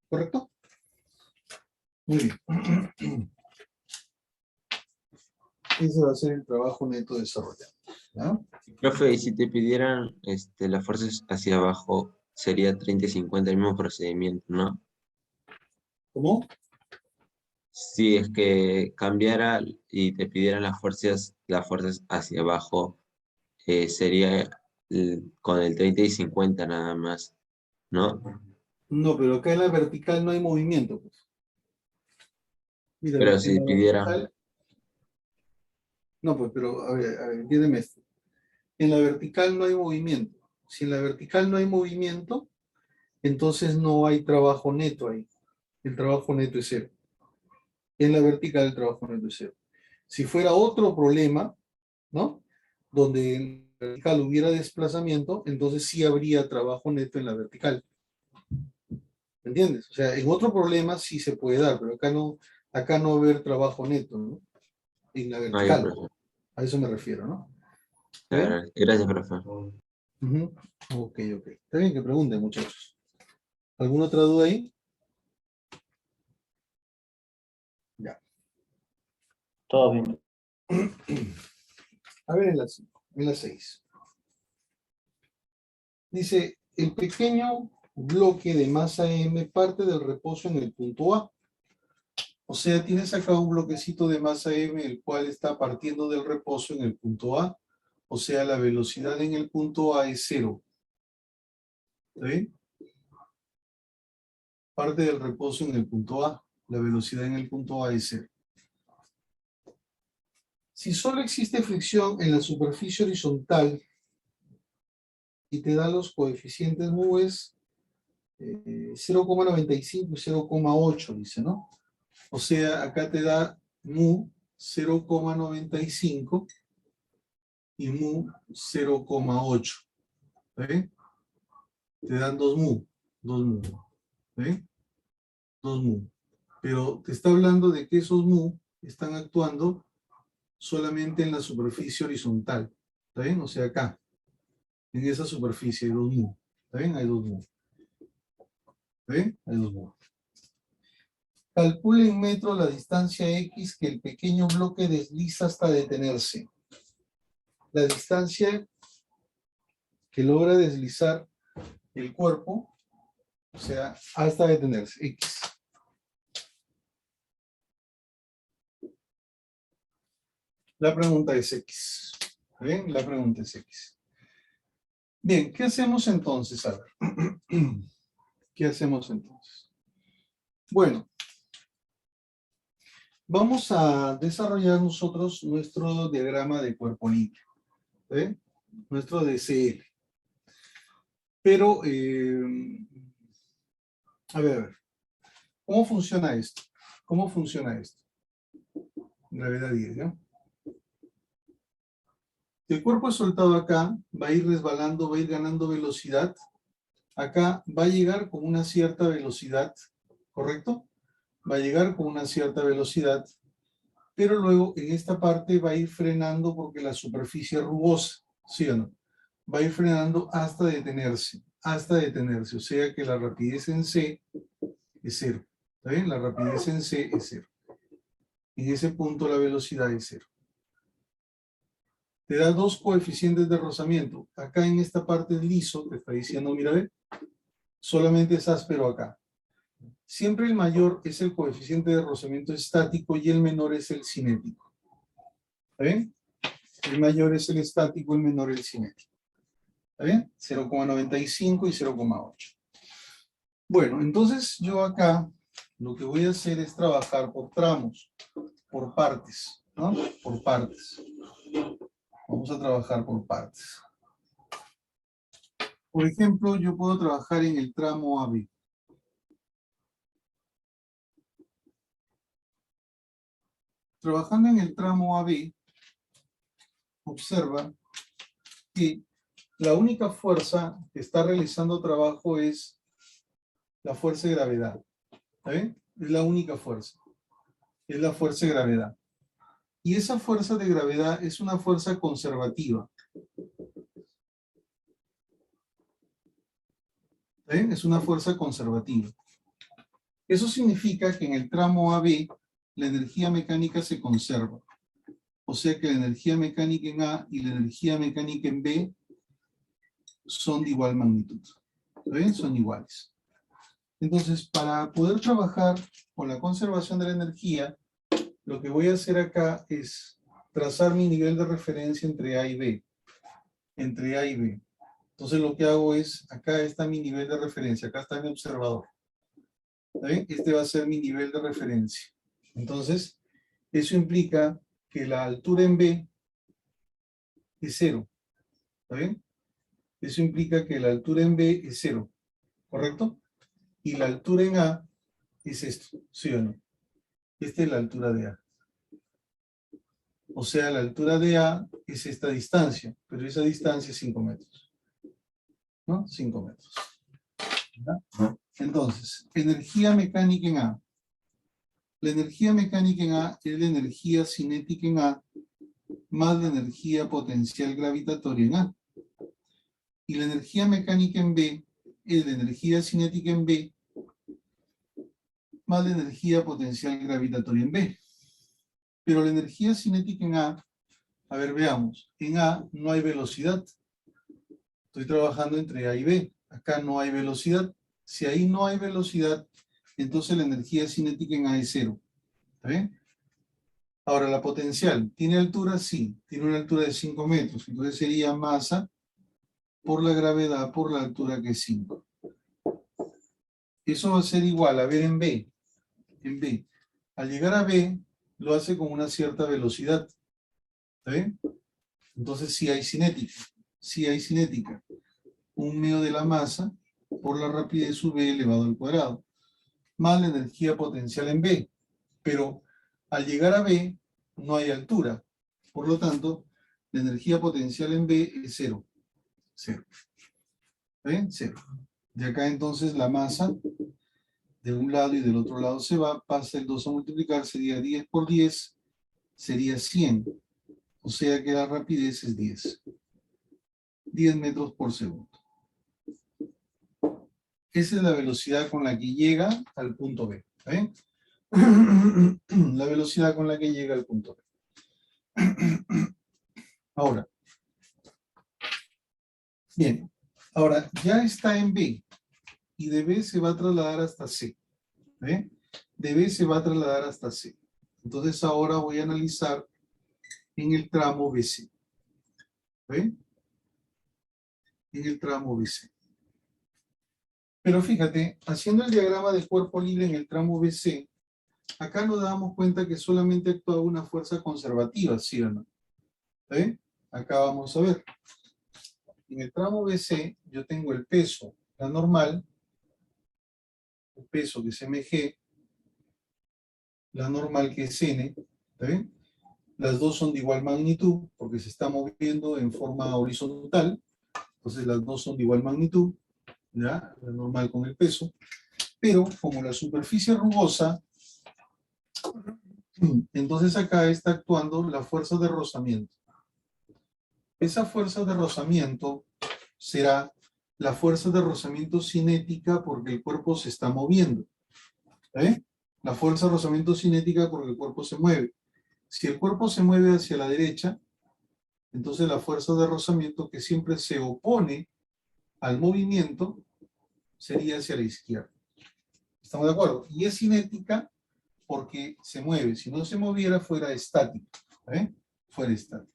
¿Correcto? Muy bien. Ese va a ser el trabajo neto desarrollado. ¿Ya? Profe, y si te pidieran las fuerzas hacia abajo, sería 30 y 50 el mismo procedimiento, ¿no? ¿Cómo? Si es que cambiara y te pidieran las fuerzas hacia abajo, sería con el 30 y 50 nada más, ¿no? No, pero acá en la vertical no hay movimiento. Pues. Mira, Pero en si la pidiera, vertical... No, pues, pero a ver, entiéndeme esto. En la vertical no hay movimiento. Si en la vertical no hay movimiento, entonces no hay trabajo neto ahí. El trabajo neto es cero. En la vertical el trabajo neto es cero. Si fuera otro problema, ¿no? Donde en la vertical hubiera desplazamiento, entonces sí habría trabajo neto en la vertical. ¿Me entiendes? O sea, en otro problema sí se puede dar, pero acá no va a haber trabajo neto, ¿no? En la no hay, vertical. profe. A eso me refiero, ¿no? ¿Está bien? Claro, gracias, profe. Ujú. Ok, ok. Está bien que pregunten, muchachos. ¿Alguna otra duda ahí? Ya. Todo bien. A ver, en la 6. Dice, el pequeño bloque de masa M parte del reposo en el punto A. O sea, tienes acá un bloquecito de masa M, el cual está partiendo del reposo en el punto A. O sea, la velocidad en el punto A es 0. ¿Está bien? Parte del reposo en el punto A. La velocidad en el punto A es 0. Si solo existe fricción en la superficie horizontal y te da los coeficientes mu es 0,95 y 0,8, dice, ¿no? O sea, acá te da mu 0,95 y mu 0,8. ¿Ve? Te dan 2 mu. 2 mu. ¿Ve? 2 mu. Pero te está hablando de que esos mu están actuando solamente en la superficie horizontal. ¿Está bien? O sea, acá. En esa superficie hay 2 mu. ¿Está bien? Hay 2 mu. ¿Está bien? Hay 2 mu. Calcule en metros la distancia X que el pequeño bloque desliza hasta detenerse. La distancia que logra deslizar el cuerpo, o sea, hasta detenerse, X. La pregunta es X. ¿Bien? La pregunta es X. Bien, ¿qué hacemos entonces? A ver. ¿Qué hacemos entonces? Bueno, vamos a desarrollar nosotros nuestro diagrama de cuerpo libre. ¿Bien? Nuestro DCL. Pero, a ver, ¿cómo funciona esto? ¿Cómo funciona esto? Gravedad 10, ¿no? El cuerpo es soltado acá, va a ir resbalando, va a ir ganando velocidad. Acá va a llegar con una cierta velocidad, ¿correcto? va a llegar con una cierta velocidad, pero luego en esta parte va a ir frenando porque la superficie es rugosa, ¿sí o no? Va a ir frenando hasta detenerse, o sea que la rapidez en C es 0. ¿Está bien? La rapidez en C es 0. En ese punto la velocidad es 0. Te da dos coeficientes de rozamiento. Acá en esta parte es liso, te está diciendo, mira, ve, solamente es áspero acá. Siempre el mayor es el coeficiente de rozamiento estático y el menor es el cinético. ¿Está bien? El mayor es el estático, el menor el cinético. ¿Está bien? 0,95 y 0,8. Bueno, entonces yo acá lo que voy a hacer es trabajar por tramos, por partes, ¿no? Por partes. Vamos a trabajar por partes. Por ejemplo, yo puedo trabajar en el tramo AB. Trabajando en el tramo AB, observa que la única fuerza que está realizando trabajo es la fuerza de gravedad. ¿Está bien? Es la única fuerza. Es la fuerza de gravedad. Y esa fuerza de gravedad es una fuerza conservativa. ¿Está bien? Es una fuerza conservativa. Eso significa que en el tramo AB la energía mecánica se conserva. O sea que la energía mecánica en A y la energía mecánica en B son de igual magnitud. ¿Está bien? Son iguales. Entonces, para poder trabajar con la conservación de la energía, lo que voy a hacer acá es trazar mi nivel de referencia entre A y B. Entre A y B. Entonces lo que hago es, acá está mi nivel de referencia, acá está mi observador. ¿Está bien? Este va a ser mi nivel de referencia. Entonces, eso implica que la altura en B es 0. ¿Está bien? Eso implica que la altura en B es 0. ¿Correcto? Y la altura en A es esto, ¿sí o no? Esta es la altura de A. O sea, la altura de A es esta distancia, pero esa distancia es 5 metros. ¿No? 5 metros. ¿Ya? Entonces, energía mecánica en A. La energía mecánica en A es la energía cinética en A más la energía potencial gravitatoria en A. Y la energía mecánica en B es la energía cinética en B más la energía potencial gravitatoria en B. Pero la energía cinética en A ver, veamos, en A no hay velocidad. Estoy trabajando entre A y B. Acá no hay velocidad. Si ahí no hay velocidad, entonces la energía cinética en A es 0. ¿Está bien? Ahora, la potencial, ¿tiene altura? Sí, tiene una altura de 5 metros. Entonces sería masa por la gravedad por la altura que es 5. Eso va a ser igual, a ver en B. En B. Al llegar a B, lo hace con una cierta velocidad. ¿Está bien? Entonces sí hay cinética. Sí hay cinética. 1/2 de la masa por la rapidez V elevado al cuadrado. Más la energía potencial en B. Pero al llegar a B, no hay altura. Por lo tanto, la energía potencial en B es 0. 0. ¿Está bien? 0. De acá entonces la masa de un lado y del otro lado se va, pasa el 2 a multiplicar, sería 10 por 10, sería 100. O sea que la rapidez es 10. 10 metros por segundo. Esa es la velocidad con la que llega al punto B. ¿Está bien? La velocidad con la que llega al punto B. Ahora. Bien. Ahora, ya está en B. Y de B se va a trasladar hasta C. ¿Ve? De B se va a trasladar hasta C. Entonces ahora voy a analizar en el tramo BC. ¿Ve? En el tramo BC. Pero fíjate, haciendo el diagrama del cuerpo libre en el tramo BC, acá nos damos cuenta que solamente actúa una fuerza conservativa, ¿sí o no? ¿Ve? Acá vamos a ver. En el tramo BC yo tengo el peso, la normal, el peso que es mg, la normal que es n, ¿está bien? Las dos son de igual magnitud porque se está moviendo en forma horizontal, entonces las dos son de igual magnitud, ¿ya? La normal con el peso, pero como la superficie es rugosa, Entonces acá está actuando la fuerza de rozamiento. Esa fuerza de rozamiento será la fuerza de rozamiento cinética porque el cuerpo se está moviendo. La fuerza de rozamiento cinética porque el cuerpo se mueve. Si el cuerpo se mueve hacia la derecha, entonces la fuerza de rozamiento que siempre se opone al movimiento sería hacia la izquierda. ¿Estamos de acuerdo? Y es cinética porque se mueve. Si no se moviera, fuera estática. Fuera estática.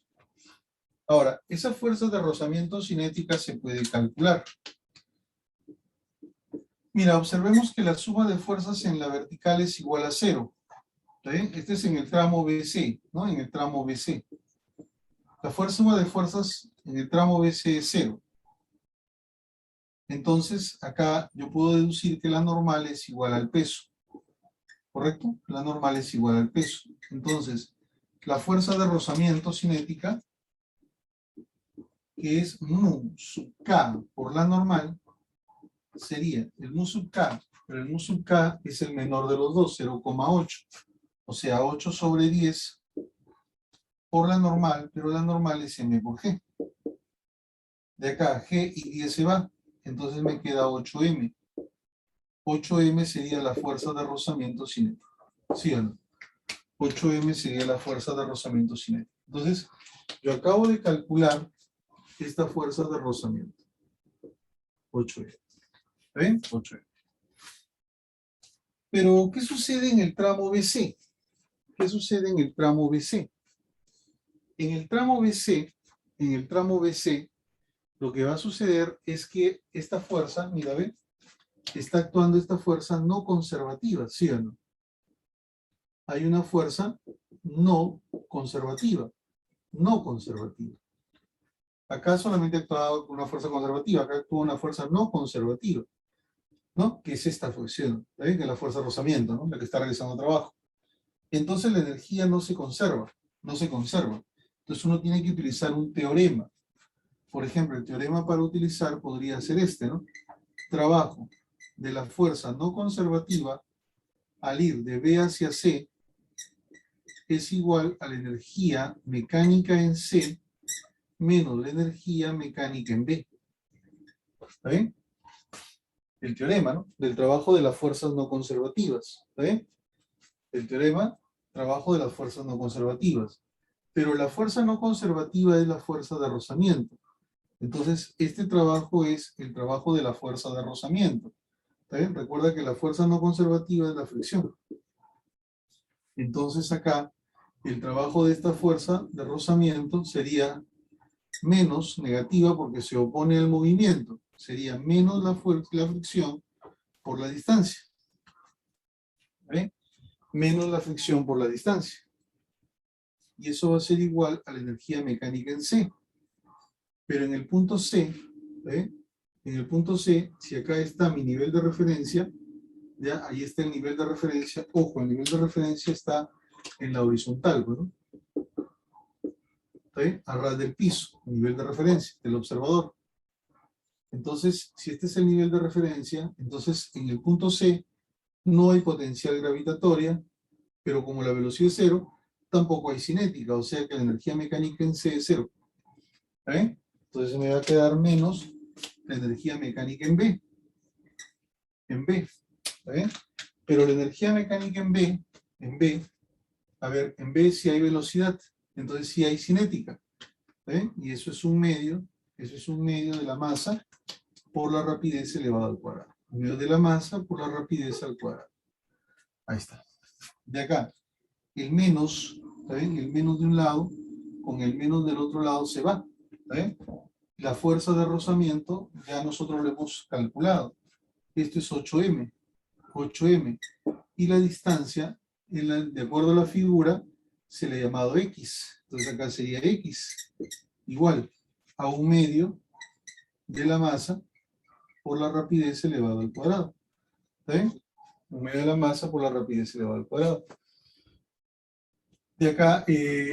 Ahora, esa fuerza de rozamiento cinética se puede calcular. Mira, observemos que la suma de fuerzas en la vertical es igual a 0. Este es en el tramo BC, ¿no? En el tramo BC. La suma de fuerzas en el tramo BC es 0. Entonces, acá yo puedo deducir que la normal es igual al peso. ¿Correcto? La normal es igual al peso. Entonces, la fuerza de rozamiento cinética, que es mu sub k por la normal, sería el mu sub k, pero el mu sub k es el menor de los dos, 0,8. O sea, 8 sobre 10 por la normal, pero la normal es m por g. De acá, g y 10 se va, entonces me queda 8m. 8m sería la fuerza de rozamiento cinético. ¿Sí o no? 8m sería la fuerza de rozamiento cinético. Entonces, yo acabo de calcular esta fuerza de rozamiento. 8m. ¿Ven? 8m. Pero, ¿qué sucede en el tramo BC? ¿Qué sucede en el tramo BC? En el tramo BC, lo que va a suceder es que esta fuerza, mira, ¿ven? Está actuando esta fuerza no conservativa, ¿sí o no? Hay una fuerza no conservativa. No conservativa. Acá solamente actuaba una fuerza conservativa, acá actúa una fuerza no conservativa, ¿no? Que es esta función, ¿ven? Que es la fuerza de rozamiento, ¿no? La que está realizando trabajo. Entonces la energía no se conserva, no se conserva. Entonces uno tiene que utilizar un teorema. Por ejemplo, el teorema para utilizar podría ser este, ¿no? Trabajo de la fuerza no conservativa al ir de B hacia C es igual a la energía mecánica en C menos la energía mecánica en B. ¿Está bien? El teorema, ¿no? Del trabajo de las fuerzas no conservativas. ¿Está bien? El teorema, trabajo de las fuerzas no conservativas. Pero la fuerza no conservativa es la fuerza de rozamiento. Entonces, este trabajo es el trabajo de la fuerza de rozamiento. ¿Está bien? Recuerda que la fuerza no conservativa es la fricción. Entonces acá, el trabajo de esta fuerza de rozamiento sería menos negativa porque se opone al movimiento. Sería menos la fricción por la distancia. ¿Ve? Menos la fricción por la distancia. Y eso va a ser igual a la energía mecánica en C. Pero en el punto C, ¿ve? En el punto C, si acá está mi nivel de referencia, ya ahí está el nivel de referencia. Ojo, el nivel de referencia está en la horizontal, ¿no? ¿Está bien? A ras del piso, nivel de referencia del observador. Entonces, si este es el nivel de referencia, entonces en el punto C no hay potencial gravitatoria, pero como la velocidad es cero, tampoco hay cinética, o sea que la energía mecánica en C es cero. ¿Está bien? Entonces me va a quedar menos la energía mecánica en B. En B. ¿Está bien? Pero la energía mecánica en B, a ver, en B sí hay velocidad, entonces sí hay cinética. ¿Está bien? Y eso es un medio de la masa por la rapidez elevada al cuadrado. Un medio de la masa por la rapidez al cuadrado. Ahí está. De acá, el menos, ¿está bien? El menos de un lado con el menos del otro lado se va. ¿Está bien? La fuerza de rozamiento ya nosotros lo hemos calculado. Esto es 8m. 8m. Y la distancia, de acuerdo a la figura, se le ha llamado x. Entonces acá sería x igual a un medio de la masa por la rapidez elevada al cuadrado. ¿Está bien? Un medio de la masa por la rapidez elevada al cuadrado. De acá,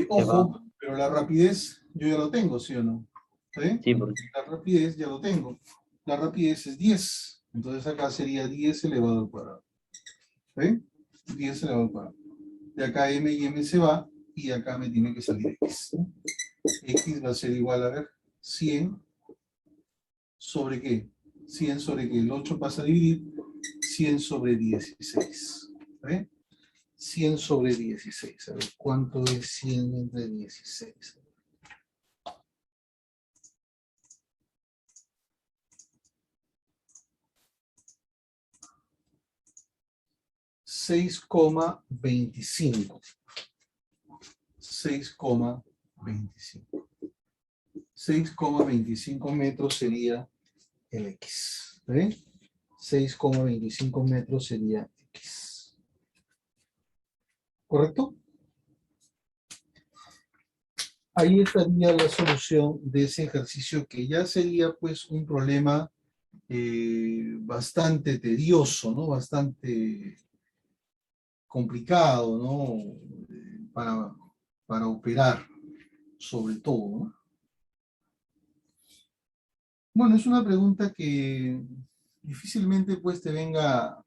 ojo, pero la rapidez yo ya lo tengo, ¿sí o no? ¿Está bien? Sí, porque La rapidez ya lo tengo. La rapidez es 10. Entonces acá sería 10 elevado al cuadrado. ¿Está bien? 10 elevado al cuadrado. De acá M y M se va, y de acá me tiene que salir X. ¿No? X va a ser igual, a ver, 100 sobre qué. 100 sobre qué. El 8 pasa a dividir. 100 sobre 16. ¿Ve? 100 sobre 16. A ver, ¿cuánto es 100 entre 16? 6,25. 6,25. 6,25 metros sería el X. ¿Ve? 6,25 metros sería X. ¿Correcto? Ahí estaría la solución de ese ejercicio, que ya sería pues un problema bastante tedioso, ¿no? Bastante complicado, ¿no? Para operar, sobre todo, ¿no? Bueno, es una pregunta que difícilmente pues te venga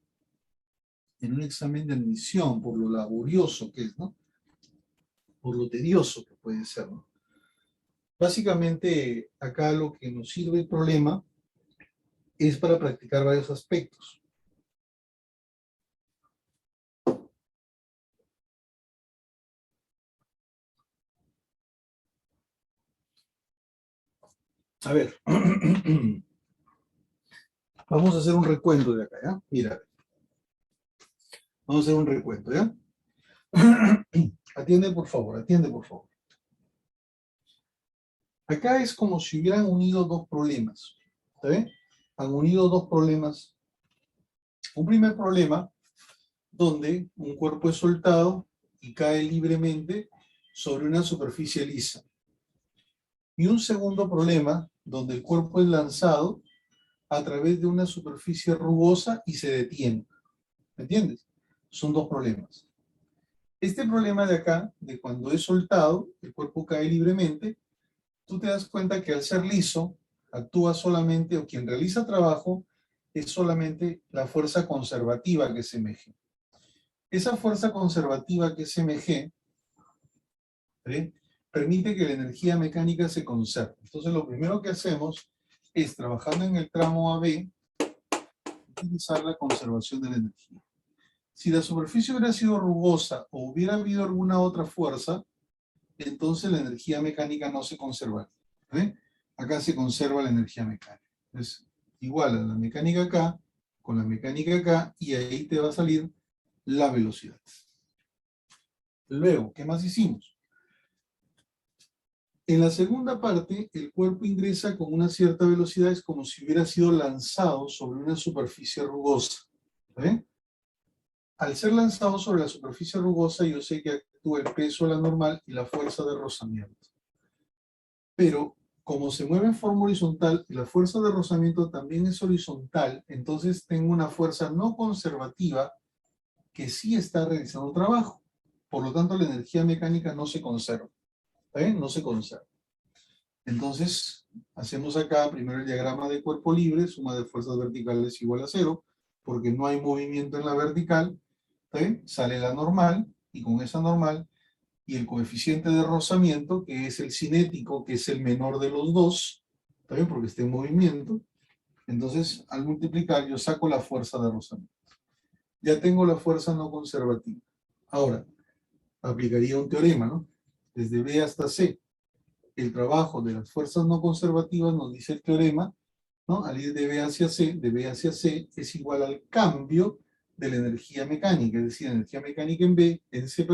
en un examen de admisión, por lo laborioso que es, ¿no? Por lo tedioso que puede ser, ¿no? Básicamente, acá lo que nos sirve el problema es para practicar varios aspectos. A ver, vamos a hacer un recuento de acá, ¿ya? Mira, vamos a hacer un recuento, ¿ya? Atiende, por favor, atiende, por favor. Acá es como si hubieran unido dos problemas, ¿está bien? Han unido dos problemas. Un primer problema donde un cuerpo es soltado y cae libremente sobre una superficie lisa. Y un segundo problema donde el cuerpo es lanzado a través de una superficie rugosa y se detiene. ¿Me entiendes? Son dos problemas. Este problema de acá, de cuando es soltado, el cuerpo cae libremente, tú te das cuenta que al ser liso, actúa solamente, o quien realiza trabajo, es solamente la fuerza conservativa que es mg. Esa fuerza conservativa que es mg, ¿sí?, permite que la energía mecánica se conserve. Entonces lo primero que hacemos es, trabajando en el tramo AB, utilizar la conservación de la energía. Si la superficie hubiera sido rugosa o hubiera habido alguna otra fuerza, entonces la energía mecánica no se conserva. ¿Sí? Acá se conserva la energía mecánica. Es igual a la mecánica acá, con la mecánica acá, y ahí te va a salir la velocidad. Luego, ¿qué más hicimos? En la segunda parte, el cuerpo ingresa con una cierta velocidad, es como si hubiera sido lanzado sobre una superficie rugosa. ¿Sí? Al ser lanzado sobre la superficie rugosa, yo sé que actúa el peso a la normal y la fuerza de rozamiento. Pero, como se mueve en forma horizontal y la fuerza de rozamiento también es horizontal, entonces tengo una fuerza no conservativa que sí está realizando trabajo. Por lo tanto, la energía mecánica no se conserva. ¿Está bien? No se conserva. Entonces, hacemos acá primero el diagrama de cuerpo libre, suma de fuerzas verticales igual a 0, porque no hay movimiento en la vertical. ¿Está bien? Sale la normal, y con esa normal, y el coeficiente de rozamiento, que es el cinético, que es el menor de los dos, ¿está bien? Porque está en movimiento. Entonces, al multiplicar, yo saco la fuerza de rozamiento. Ya tengo la fuerza no conservativa. Ahora, aplicaría un teorema, ¿no? Desde B hasta C. El trabajo de las fuerzas no conservativas, nos dice el teorema, ¿no? Al ir de B hacia C, es igual al cambio de la energía mecánica, es decir, la energía mecánica en C,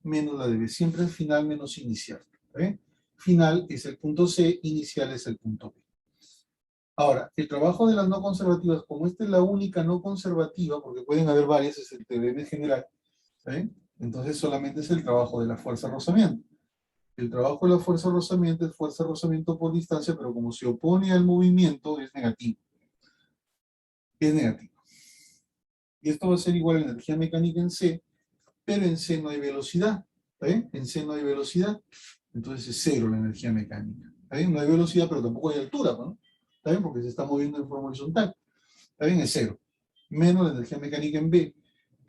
menos la de B, siempre al final menos inicial. ¿Eh? Final es el punto C, inicial es el punto B. Ahora, el trabajo de las no conservativas, como esta es la única no conservativa, porque pueden haber varias, es el teorema general, ¿eh? Entonces solamente es el trabajo de la fuerza de rozamiento. El trabajo de la fuerza de rozamiento es fuerza de rozamiento por distancia, pero como se opone al movimiento, es negativo. Es negativo. Y esto va a ser igual a la energía mecánica en C, pero en C no hay velocidad. ¿Está bien? En C no hay velocidad, entonces es 0 la energía mecánica. ¿Está bien? No hay velocidad, pero tampoco hay altura, ¿no? ¿Está bien? Porque se está moviendo en forma horizontal. ¿Está bien? Es 0. Menos la energía mecánica en B.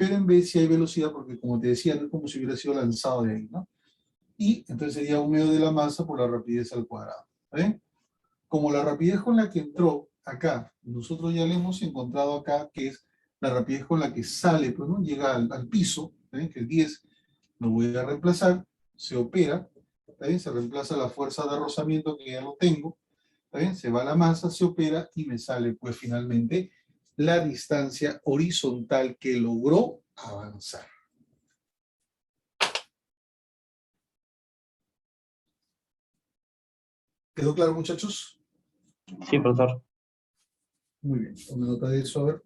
pero en B sí hay velocidad porque, como te decía, no es como si hubiera sido lanzado de ahí, ¿no? Y entonces sería un medio de la masa por la rapidez al cuadrado. ¿Está bien? Como la rapidez con la que entró acá, nosotros ya le hemos encontrado acá, que es la rapidez con la que sale, pues, ¿no? Llega al piso, ¿está bien? Que el 10 lo voy a reemplazar, se opera, ¿está bien? Se reemplaza la fuerza de rozamiento que ya lo tengo, ¿está bien? Se va la masa, se opera y me sale, pues, finalmente la distancia horizontal que logró avanzar. ¿Quedó claro, muchachos? Sí, profesor. Muy bien, tome nota de eso, a ver.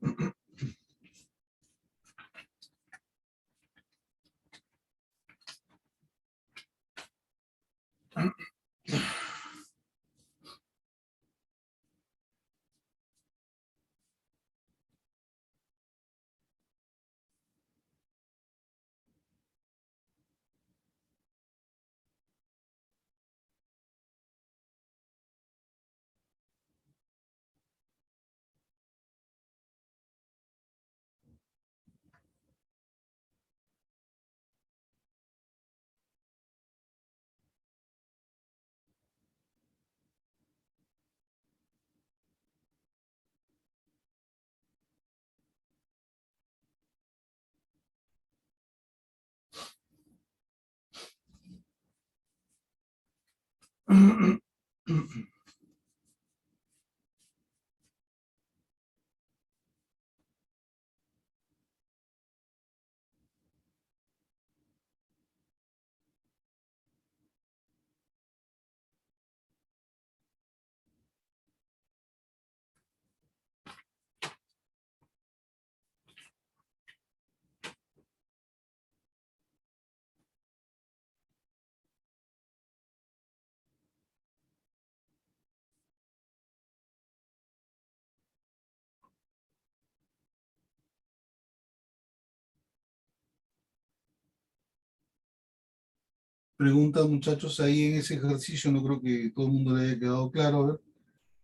Preguntas, muchachos, ahí en ese ejercicio, no creo que todo el mundo le haya quedado claro. A ver,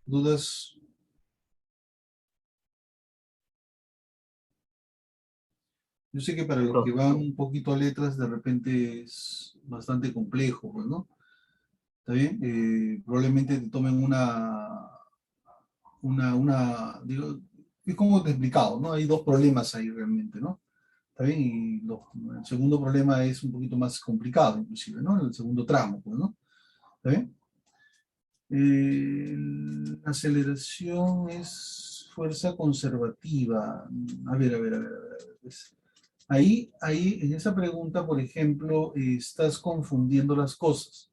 dudas. Yo sé que para los que van un poquito a letras, de repente es bastante complejo, pues, ¿no? ¿Está bien? Probablemente te tomen digo, es como te he explicado, ¿no? Hay dos problemas ahí realmente, ¿no? ¿Está bien? Y el segundo problema es un poquito más complicado, inclusive, ¿no? El segundo tramo, pues, ¿no? ¿Está bien? La aceleración es fuerza conservativa. A ver. Ahí, en esa pregunta, por ejemplo, estás confundiendo las cosas.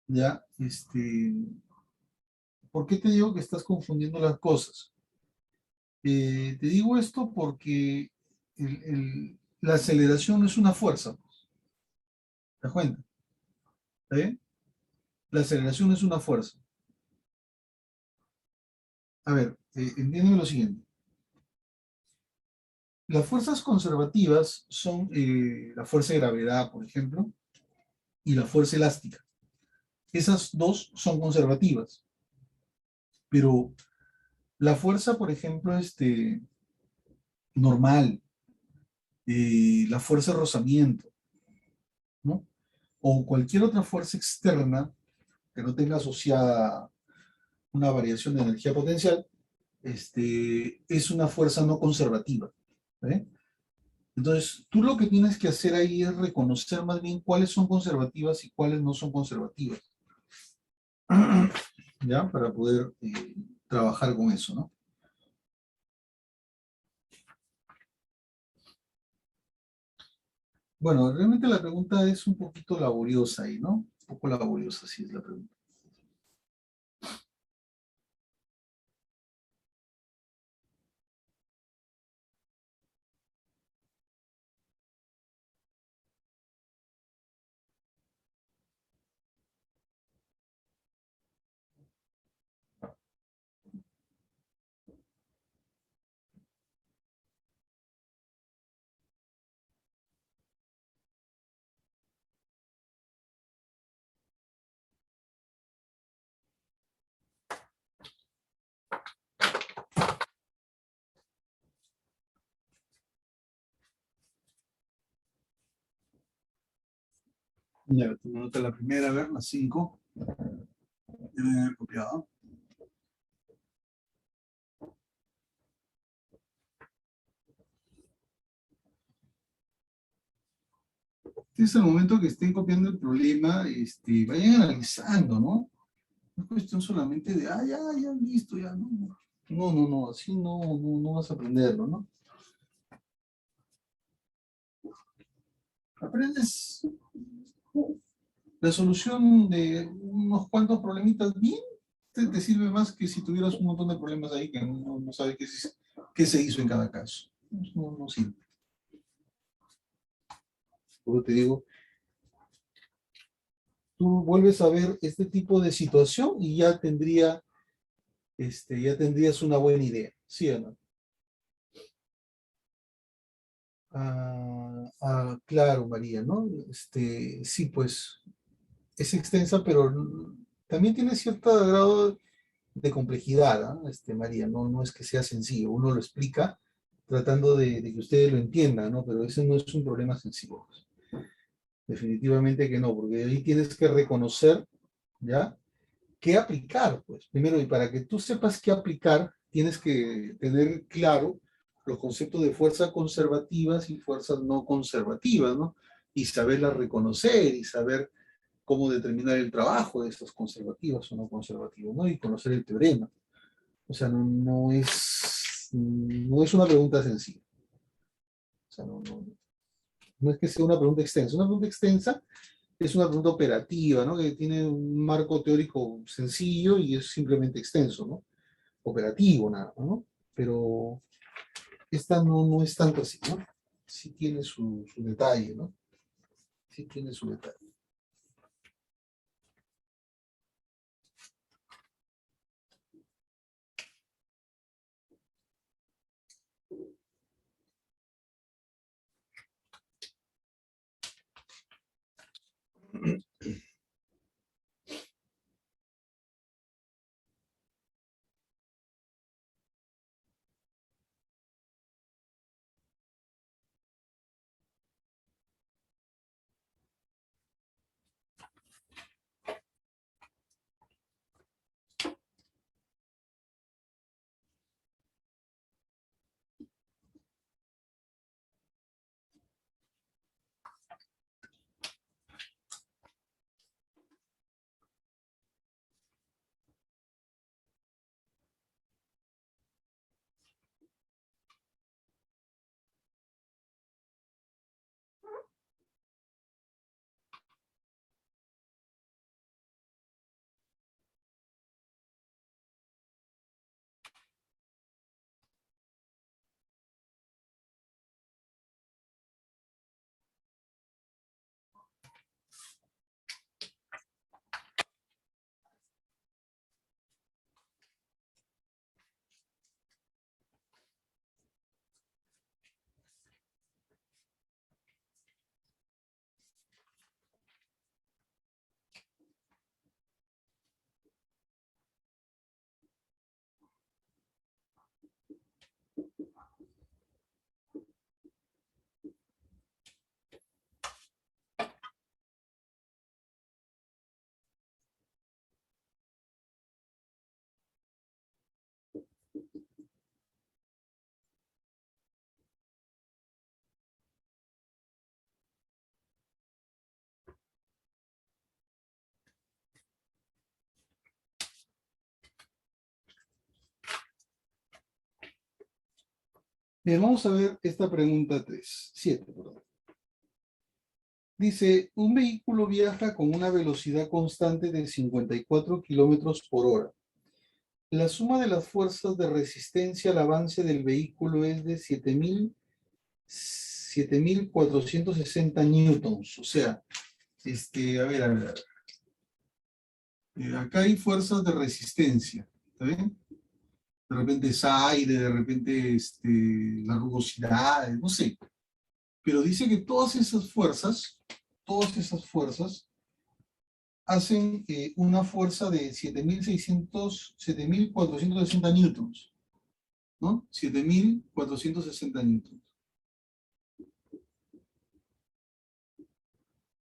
¿Ya? ¿Por qué te digo que estás confundiendo las cosas? Te digo esto porque la aceleración no es una fuerza. ¿Te das cuenta? ¿Está bien? La aceleración no es una fuerza. A ver, entiéndeme lo siguiente. Las fuerzas conservativas son la fuerza de gravedad, por ejemplo, y la fuerza elástica. Esas dos son conservativas, pero la fuerza, por ejemplo, normal, la fuerza de rozamiento, ¿no? O cualquier otra fuerza externa que no tenga asociada una variación de energía potencial, es una fuerza no conservativa. ¿Eh? Entonces, tú lo que tienes que hacer ahí es reconocer más bien cuáles son conservativas y cuáles no son conservativas, ¿ya? Para poder trabajar con eso, ¿no? Bueno, realmente la pregunta es un poquito laboriosa ahí, ¿no? Un poco laboriosa, sí es la pregunta. Ya, tomo nota de la primera, a ver, la 5. Deben haber copiado. Este es el momento que estén copiando el problema, vayan analizando, ¿no? No es cuestión solamente de, ya, listo, ya, no. No, así no vas a aprenderlo, ¿no? Aprendes la solución de unos cuantos problemitas bien, te sirve más que si tuvieras un montón de problemas ahí que no sabes qué se hizo en cada caso. No sirve. Por eso te digo, tú vuelves a ver este tipo de situación y ya tendrías una buena idea, ¿sí o no? Claro, María, ¿no? Sí, pues es extensa, pero también tiene cierto grado de complejidad, ¿ah? María, no es que sea sencillo, uno lo explica tratando de que ustedes lo entiendan, ¿no? Pero ese no es un problema sencillo, pues. Definitivamente que no, porque ahí tienes que reconocer, ¿ya? ¿Qué aplicar? Pues primero, y para que tú sepas qué aplicar, tienes que tener claro los conceptos de fuerzas conservativas y fuerzas no conservativas, ¿no? Y saberlas reconocer y saber cómo determinar el trabajo de estas conservativas o no conservativas, ¿no? Y conocer el teorema. O sea, no es una pregunta sencilla. O sea, no es que sea una pregunta extensa. Una pregunta extensa es una pregunta operativa, ¿no? Que tiene un marco teórico sencillo y es simplemente extenso, ¿no? Operativo, nada, ¿no? Pero esta no es tanto así, ¿no? Sí tiene su detalle, ¿no? Sí tiene su detalle. Bien, vamos a ver esta pregunta 7, perdón. Dice, un vehículo viaja con una velocidad constante de 54 kilómetros por hora. La suma de las fuerzas de resistencia al avance del vehículo es de 7.460 newtons. O sea, a ver. Acá hay fuerzas de resistencia, ¿está bien? De repente es aire, de repente la rugosidad, no sé. Pero dice que todas esas fuerzas hacen una fuerza de 7.460 newtons, ¿no? 7.460 newtons.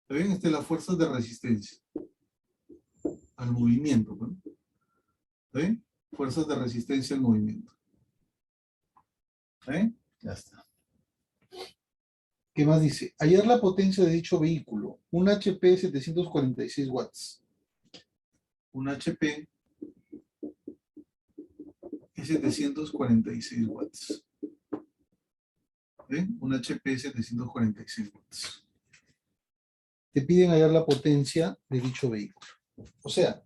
¿Está bien? Esta es la fuerza de resistencia al movimiento, ¿no? ¿Está bien? Fuerzas de resistencia al movimiento. ¿Está bien? Ya está. ¿Qué más dice? Hallar la potencia de dicho vehículo. Un HP 746 watts. Un HP es 746 watts. ¿Ven? Un HP 746 watts. Te piden hallar la potencia de dicho vehículo. O sea,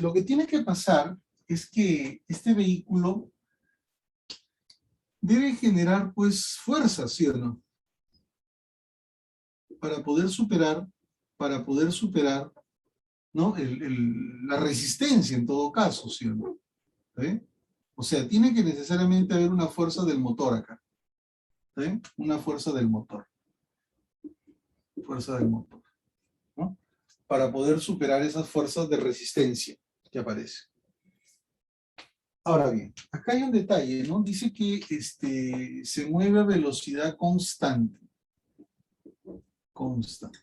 lo que tiene que pasar es que este vehículo debe generar, pues, fuerza, ¿sí o no? Para poder superar, ¿no? La resistencia en todo caso, ¿sí o no? ¿Sí? O sea, tiene que necesariamente haber una fuerza del motor acá. ¿Sí? Una fuerza del motor. Fuerza del motor. ¿No? Para poder superar esas fuerzas de resistencia que aparecen. Ahora bien, acá hay un detalle, ¿no? Dice que se mueve a velocidad constante. Constante.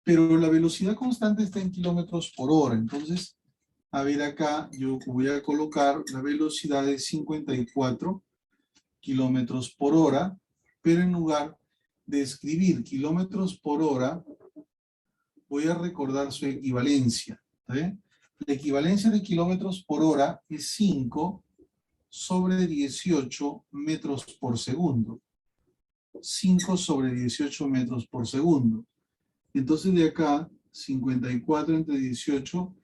Pero la velocidad constante está en kilómetros por hora. Entonces, a ver acá, yo voy a colocar la velocidad de 54 kilómetros por hora, pero en lugar de escribir kilómetros por hora, voy a recordar su equivalencia. ¿Sí? La equivalencia de kilómetros por hora es 5 sobre 18 metros por segundo. 5 sobre 18 metros por segundo. Entonces de acá, 54 entre 18,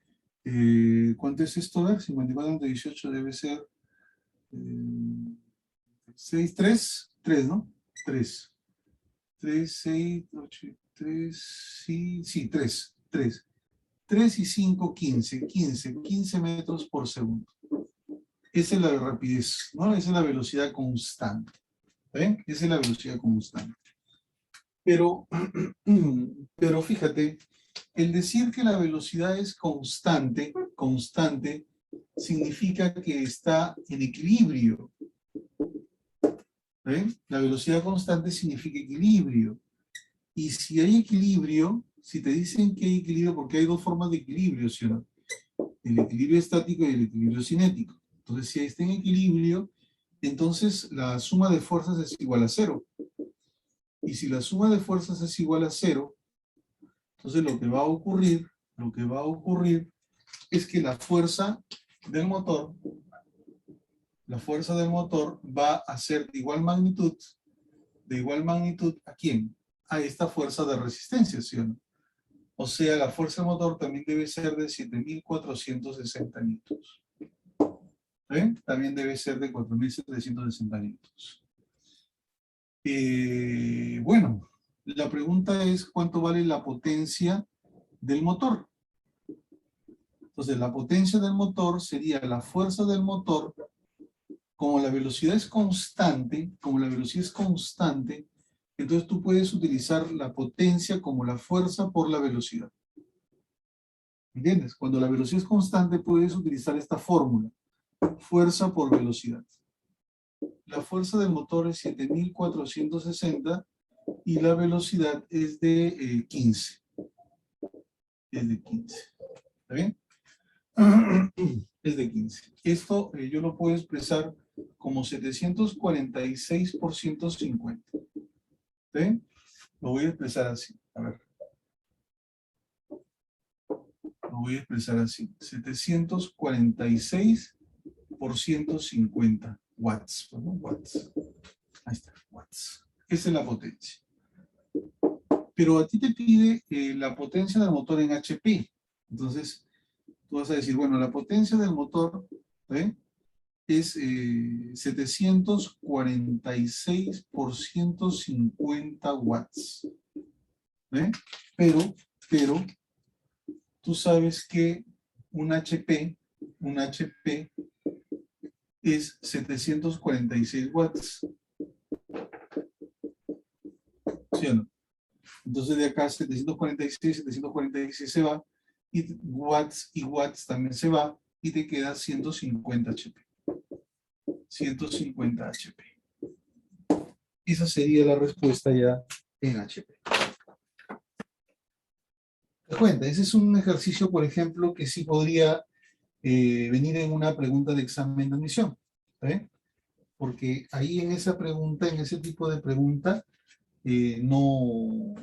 ¿cuánto es esto? A ver, 54 entre 18 debe ser 6, 3, ¿no? 3. 3, 6, 8, 3, sí, 3. 3 y 5, 15 metros por segundo. Esa es la rapidez, ¿no? Esa es la velocidad constante. ¿Ven? Esa es la velocidad constante. Pero fíjate, el decir que la velocidad es constante, significa que está en equilibrio. ¿Ven? La velocidad constante significa equilibrio. Y si hay equilibrio, si te dicen que hay equilibrio, porque hay dos formas de equilibrio, ¿sí o no? El equilibrio estático y el equilibrio cinético. Entonces, si está en equilibrio, entonces la suma de fuerzas es igual a 0. Y si la suma de fuerzas es igual a 0, entonces lo que va a ocurrir es que la fuerza del motor va a ser de igual magnitud, ¿a quién? A esta fuerza de resistencia, ¿sí o no? O sea, la fuerza del motor también debe ser de 7.460 newtons. ¿Ven? También debe ser de 4.760 newtons. Bueno, la pregunta es ¿cuánto vale la potencia del motor? Entonces, la potencia del motor sería la fuerza del motor, como la velocidad es constante, entonces tú puedes utilizar la potencia como la fuerza por la velocidad. ¿Entiendes? Cuando la velocidad es constante, puedes utilizar esta fórmula. Fuerza por velocidad. La fuerza del motor es 7.460 y la velocidad es de 15. Es de 15. ¿Está bien? Es de 15. Esto yo lo puedo expresar como 746 por 150. ¿Sí? Lo voy a expresar así. A ver. Lo voy a expresar así. 746 por 150 watts. ¿No? Watts. Ahí está, watts. Esa es la potencia. Pero a ti te pide la potencia del motor en HP. Entonces, tú vas a decir, bueno, la potencia del motor es 746 por 150 watts. Pero, tú sabes que un HP es 746 watts. ¿Sí o no? Entonces de acá 746 se va, y watts también se va, y te queda 150 HP. 150 HP. Esa sería la respuesta ya en HP. ¿Te cuenta? Ese es un ejercicio, por ejemplo, que sí podría venir en una pregunta de examen de admisión. ¿Está bien? Porque ahí en esa pregunta, en ese tipo de pregunta, no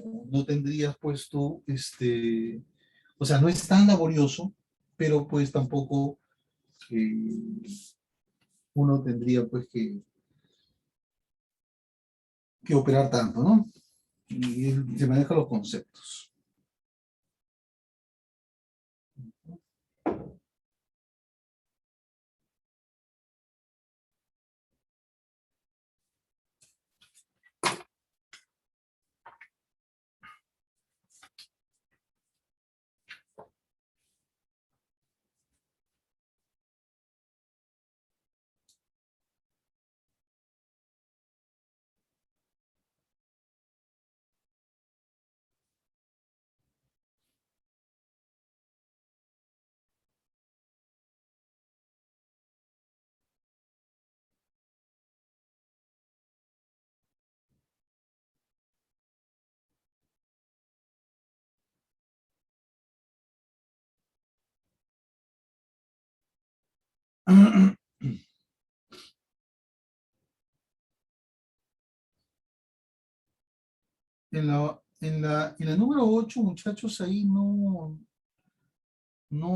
tendrías pues tú, o sea, no es tan laborioso, pero pues tampoco uno tendría pues que operar tanto, ¿no? Y se manejan los conceptos. En la número 8, muchachos, ahí no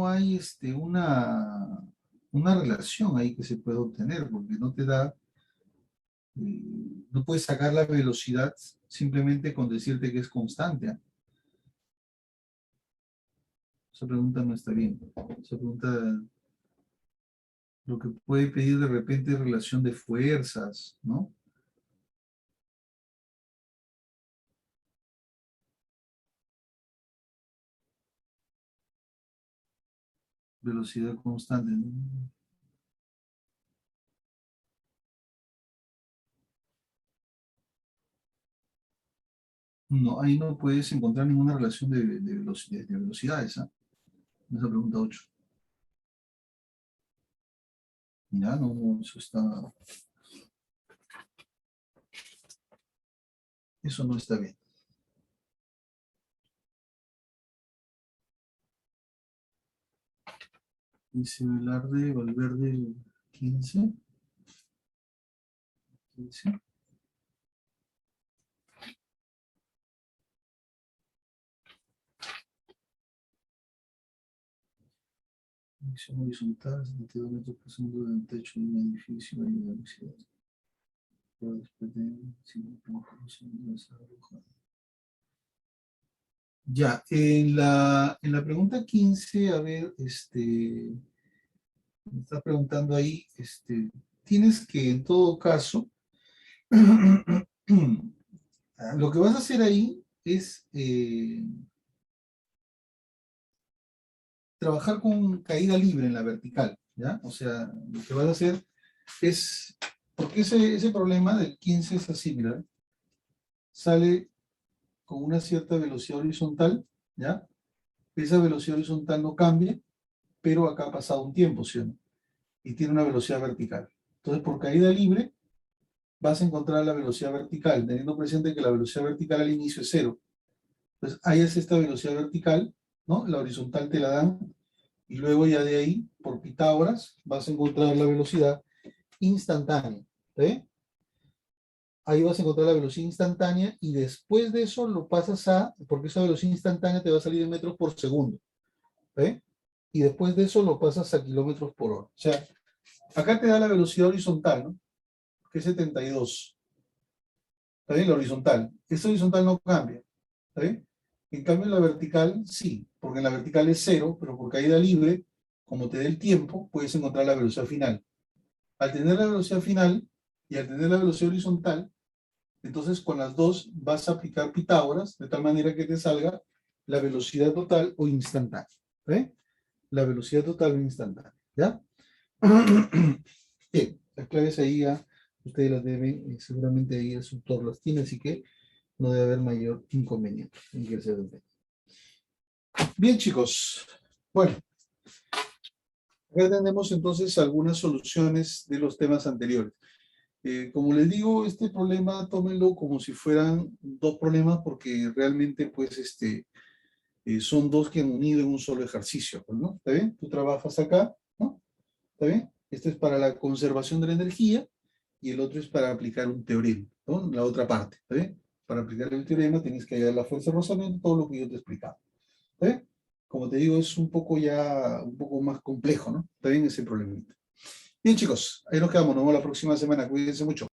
hay una relación ahí que se pueda obtener, porque no te da, no puedes sacar la velocidad simplemente con decirte que es constante. ¿Ah? Esa pregunta no está bien. Esa pregunta, lo que puede pedir de repente es relación de fuerzas, ¿no? Velocidad constante, ¿no? No, ahí no puedes encontrar ninguna relación de velocidades, ¿ah? En esa pregunta 8. Ya, no, eso no está bien. Dice Velarde, Valverde, 15. 15. Dirección horizontal, 72 metros por segundo del techo de un edificio en la velocidad. Después de 5 metros por segundo de esa aguja. Ya, en la pregunta 15, a ver, me está preguntando ahí, tienes que en todo caso, lo que vas a hacer ahí es trabajar con caída libre en la vertical, ¿ya? O sea, lo que vas a hacer es, porque ese problema del 15 es así, mira, sale con una cierta velocidad horizontal, ¿ya? Esa velocidad horizontal no cambia, pero acá ha pasado un tiempo, ¿sí o no? Y tiene una velocidad vertical. Entonces, por caída libre, vas a encontrar la velocidad vertical, teniendo presente que la velocidad vertical al inicio es 0. Entonces, hallas esta velocidad vertical, ¿no? La horizontal te la dan, y luego ya de ahí, por Pitágoras, vas a encontrar la velocidad instantánea. ¿Sí? Ahí vas a encontrar la velocidad instantánea y después de eso lo pasas porque esa velocidad instantánea te va a salir en metros por segundo. ¿Sí? Y después de eso lo pasas a kilómetros por hora. O sea, acá te da la velocidad horizontal, ¿no? Que es 72. ¿Está bien? La horizontal. Esta horizontal no cambia. ¿Está bien? En cambio, en la vertical, sí, porque en la vertical es 0, pero por caída libre, como te dé el tiempo, puedes encontrar la velocidad final. Al tener la velocidad final y al tener la velocidad horizontal, entonces con las dos vas a aplicar Pitágoras, de tal manera que te salga la velocidad total o instantánea. ¿Ve? La velocidad total o instantánea. ¿Ya? Bien, las claves ahí ya ustedes las deben, seguramente ahí el tutor las tiene, así que no debe haber mayor inconveniente en que se den. Bien, chicos. Bueno, acá tenemos entonces algunas soluciones de los temas anteriores. Como les digo, este problema tómenlo como si fueran dos problemas porque realmente pues son dos que han unido en un solo ejercicio, pues, ¿no? ¿Está bien? Tú trabajas acá, ¿no? ¿Está bien? Este es para la conservación de la energía y el otro es para aplicar un teorema, ¿no? La otra parte, ¿está bien? Para aplicar el teorema tienes que hallar la fuerza de rozamiento, todo lo que yo te he explicado. ¿Está bien? Como te digo, es un poco más complejo, ¿no? Está bien ese problemita. Bien, chicos, ahí nos quedamos. Nos vemos la próxima semana. Cuídense mucho.